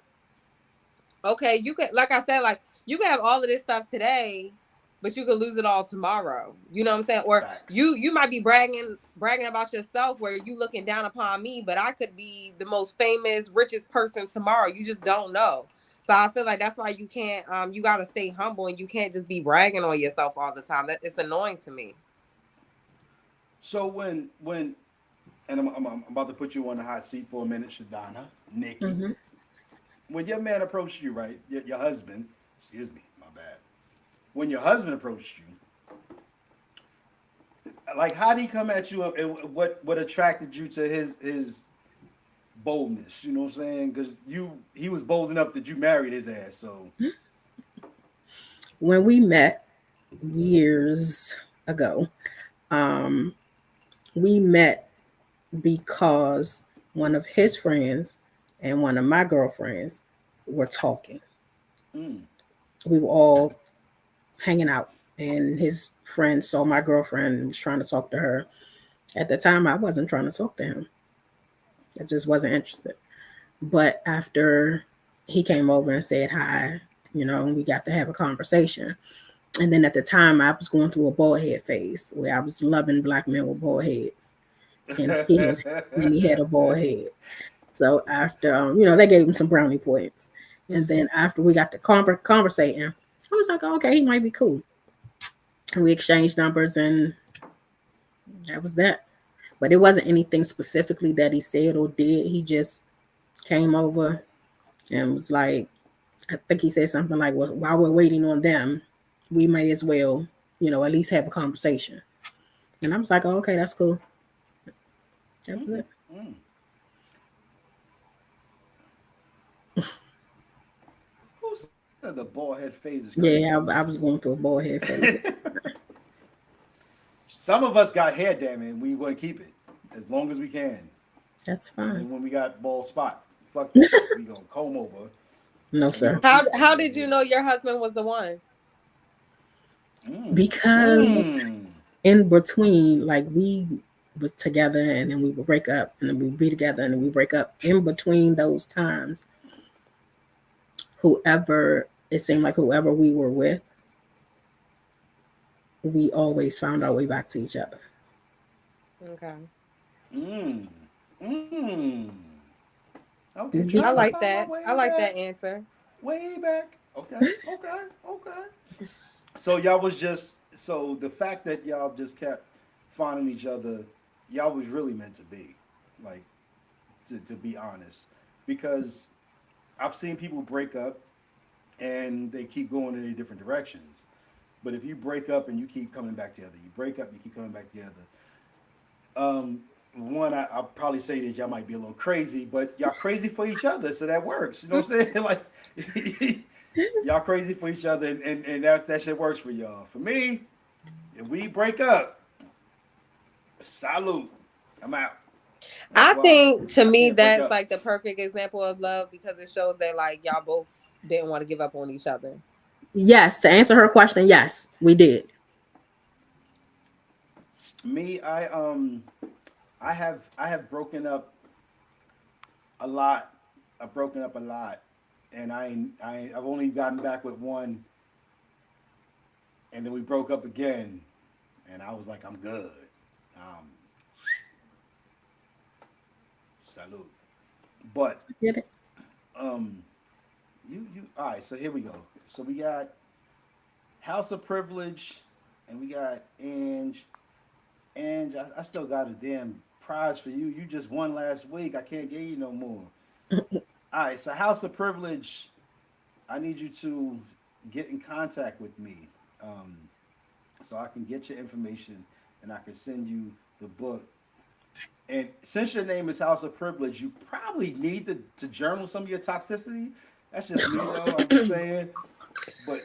okay, you could, like I said, like, you can have all of this stuff today, but you could lose it all tomorrow. You know what I'm saying? Or Facts. you might be bragging about yourself where you looking down upon me, but I could be the most famous, richest person tomorrow. You just don't know. So I feel like that's why you can't you gotta stay humble, and you can't just be bragging on yourself all the time. That it's annoying to me. So when and I'm about to put you on the hot seat for a minute, Shadana, Nikki. Mm-hmm. When your man approached you, right? Your husband, excuse me, my bad. When your husband approached you, like how did he come at you, and what attracted you to his boldness? You know what I'm saying? Because he was bold enough that you married his ass. So When we met years ago, um, we met because one of his friends and one of my girlfriends were talking. mm, We were all hanging out, and his friend saw my girlfriend and was trying to talk to her. At the time, I wasn't trying to talk to him. I just wasn't interested. But after he came over and said hi, you know, we got to have a conversation. And then at the time, I was going through a bald head phase where I was loving black men with bald heads, and he had a bald head. So after, you know, they gave him some brownie points, and then after we got to conversating, I was like, oh, okay, he might be cool. And we exchanged numbers, and that was that. But it wasn't anything specifically that he said or did. He just came over and was like, I think he said something like, well, while we're waiting on them, we may as well, at least have a conversation. And I was like, oh, okay, that's cool. That was Mm, it. mm. Who said the bald head phase is crazy? Yeah, I was going through a bald head phase. Some of us got hair, damn it, and we want to keep it as long as we can. That's fine. Even when we got bald spot. Fuck that shit. We gonna comb over No, and we sir. gonna How keep that how damn did you hair. know your husband was the one? Mm. Because Mm. in between, like we was together and then we would break up and then we'd be together and then we break up. In between those times, it seemed like whoever we were with, we always found our way back to each other. Okay. Mm. Mm. Okay, Be- I trying to like find my that. I way like that back. answer. Way back. Okay, okay, okay. So y'all was just so the fact that y'all just kept finding each other, y'all was really meant to be, like to be honest, because I've seen people break up and they keep going in different directions. But if you break up and you keep coming back together, you break up, you keep coming back together. Um, one, I'll probably say that y'all might be a little crazy, but y'all crazy for each other, so that works. You know what I'm saying? Like, y'all crazy for each other, and that shit works for y'all. For me, if we break up, salute. I'm out. That's I why think to I me can't break that's up. like the perfect example of love because it shows that like y'all both didn't want to give up on each other. yes, to answer her question, yes, we did. Me, I have broken up a lot. I've broken up a lot, and I've only gotten back with one, and then we broke up again, and I was like, I'm good. Um, salute. But Get it? um, you all right? So here we go. So we got House of Privilege, and we got Ange. Ange, I still got a damn prize for you. You just won last week. I can't get you no more. All right. So House of Privilege, I need you to get in contact with me, um, so I can get your information and I can send you the book. And since your name is House of Privilege, you probably need to journal some of your toxicity. That's just me though. I'm just saying. But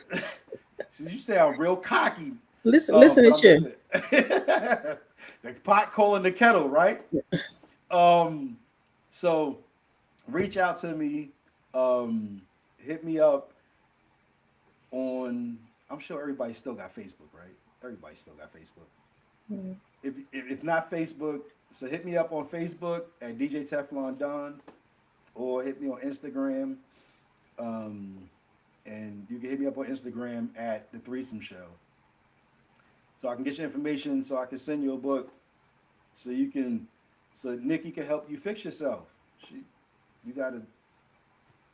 you sound real cocky. Listen But at I'm just you. saying. The pot calling the kettle, right? Um, so reach out to me. Um, Hit me up on. I'm sure everybody still got Facebook, right? Everybody still got Facebook. If not Facebook, so hit me up on Facebook at DJ Teflon Don, or hit me on Instagram. Um, and you can hit me up on Instagram at the Threesome Show, so I can get your information, so I can send you a book, so you can, so Nikki can help you fix yourself. You got to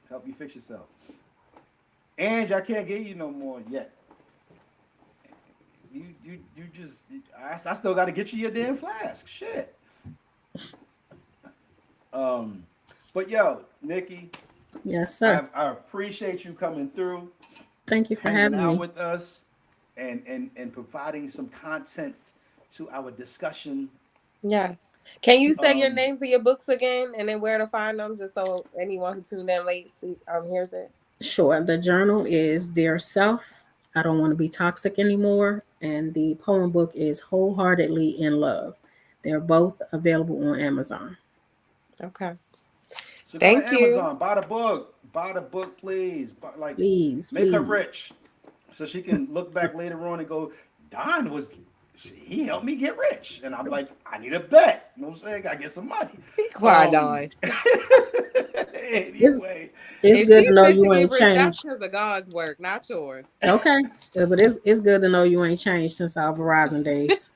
help you fix yourself. And I can't get you no more yet. You just, I still got to get you your damn flask. Shit. Um, but yo, Nikki, Yes, sir. I appreciate you coming through, Thank you for hanging having out me. with us, and providing some content to our discussion. Yes. Can you say your Um, names of your books again and then where to find them just so anyone who tuned in late hears it? Sure. The journal is Dear Self. I don't want to be toxic anymore. And the poem book is Wholeheartedly in Love. They're both available on Amazon. Okay. so go to Thank you. Amazon, buy the book, please. Like, Please, make her please. rich, so she can look back later on and go, Don was, he helped me get rich, and I'm like, I need a bet. You know what I'm saying? Gotta get some money. Be quiet, Um, Dawn. It's, anyway, it's If good she to know fit to you get ain't rich, that's changed. because of God's work, not yours. Okay. But it's good to know you ain't changed since our Verizon days.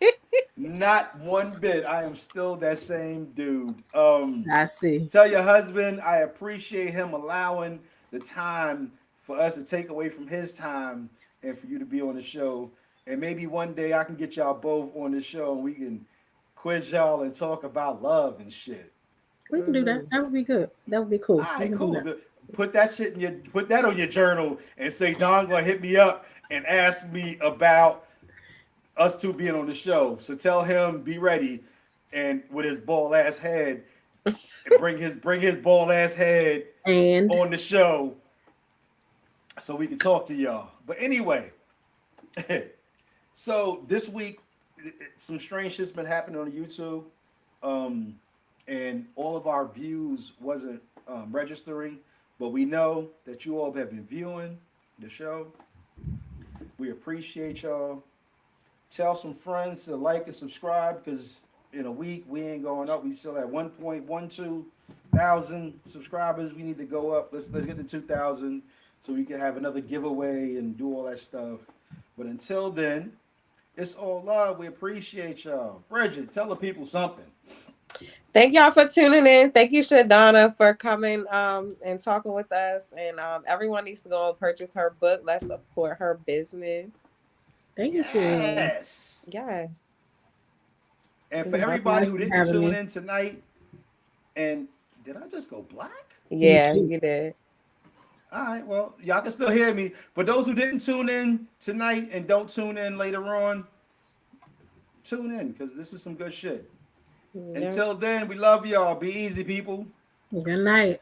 not one bit. I am still that same dude. I see. Tell your husband I appreciate him allowing the time for us to take away from his time and for you to be on the show. And maybe one day I can get y'all both on the show and we can quiz y'all and talk about love and shit. We can do that. Mm-hmm. That would be good. That would be All cool. We right, can do cool. that. Put that on your journal and say Don gonna hit me up and ask me about us two being on the show. So tell him be ready and with his bald ass head and bring his bald ass head And on the show so we can talk to y'all. But anyway, so this week some strange shit's been happening on YouTube. And all of our views wasn't registering, but we know that you all have been viewing the show. We appreciate y'all. Tell some friends to like and subscribe because in a week we ain't going up. We still at 1.12 thousand subscribers. We need to go up. Let's get to 2,000 so we can have another giveaway and do all that stuff. But until then, it's all love. We appreciate y'all. Bridget, tell the people something. Thank y'all for tuning in. Thank you, Shadonna, for coming and talking with us. And everyone needs to go and purchase her book. Let's support her business. thank you. Yes. Yes. And for everybody who didn't tune in tonight, and did I just go black? Yeah, you did. All right, well, y'all can still hear me. For those who didn't tune in tonight and don't tune in later on, tune in because this is some good shit. Yeah. Until then, we love y'all. Be easy, people. Good night.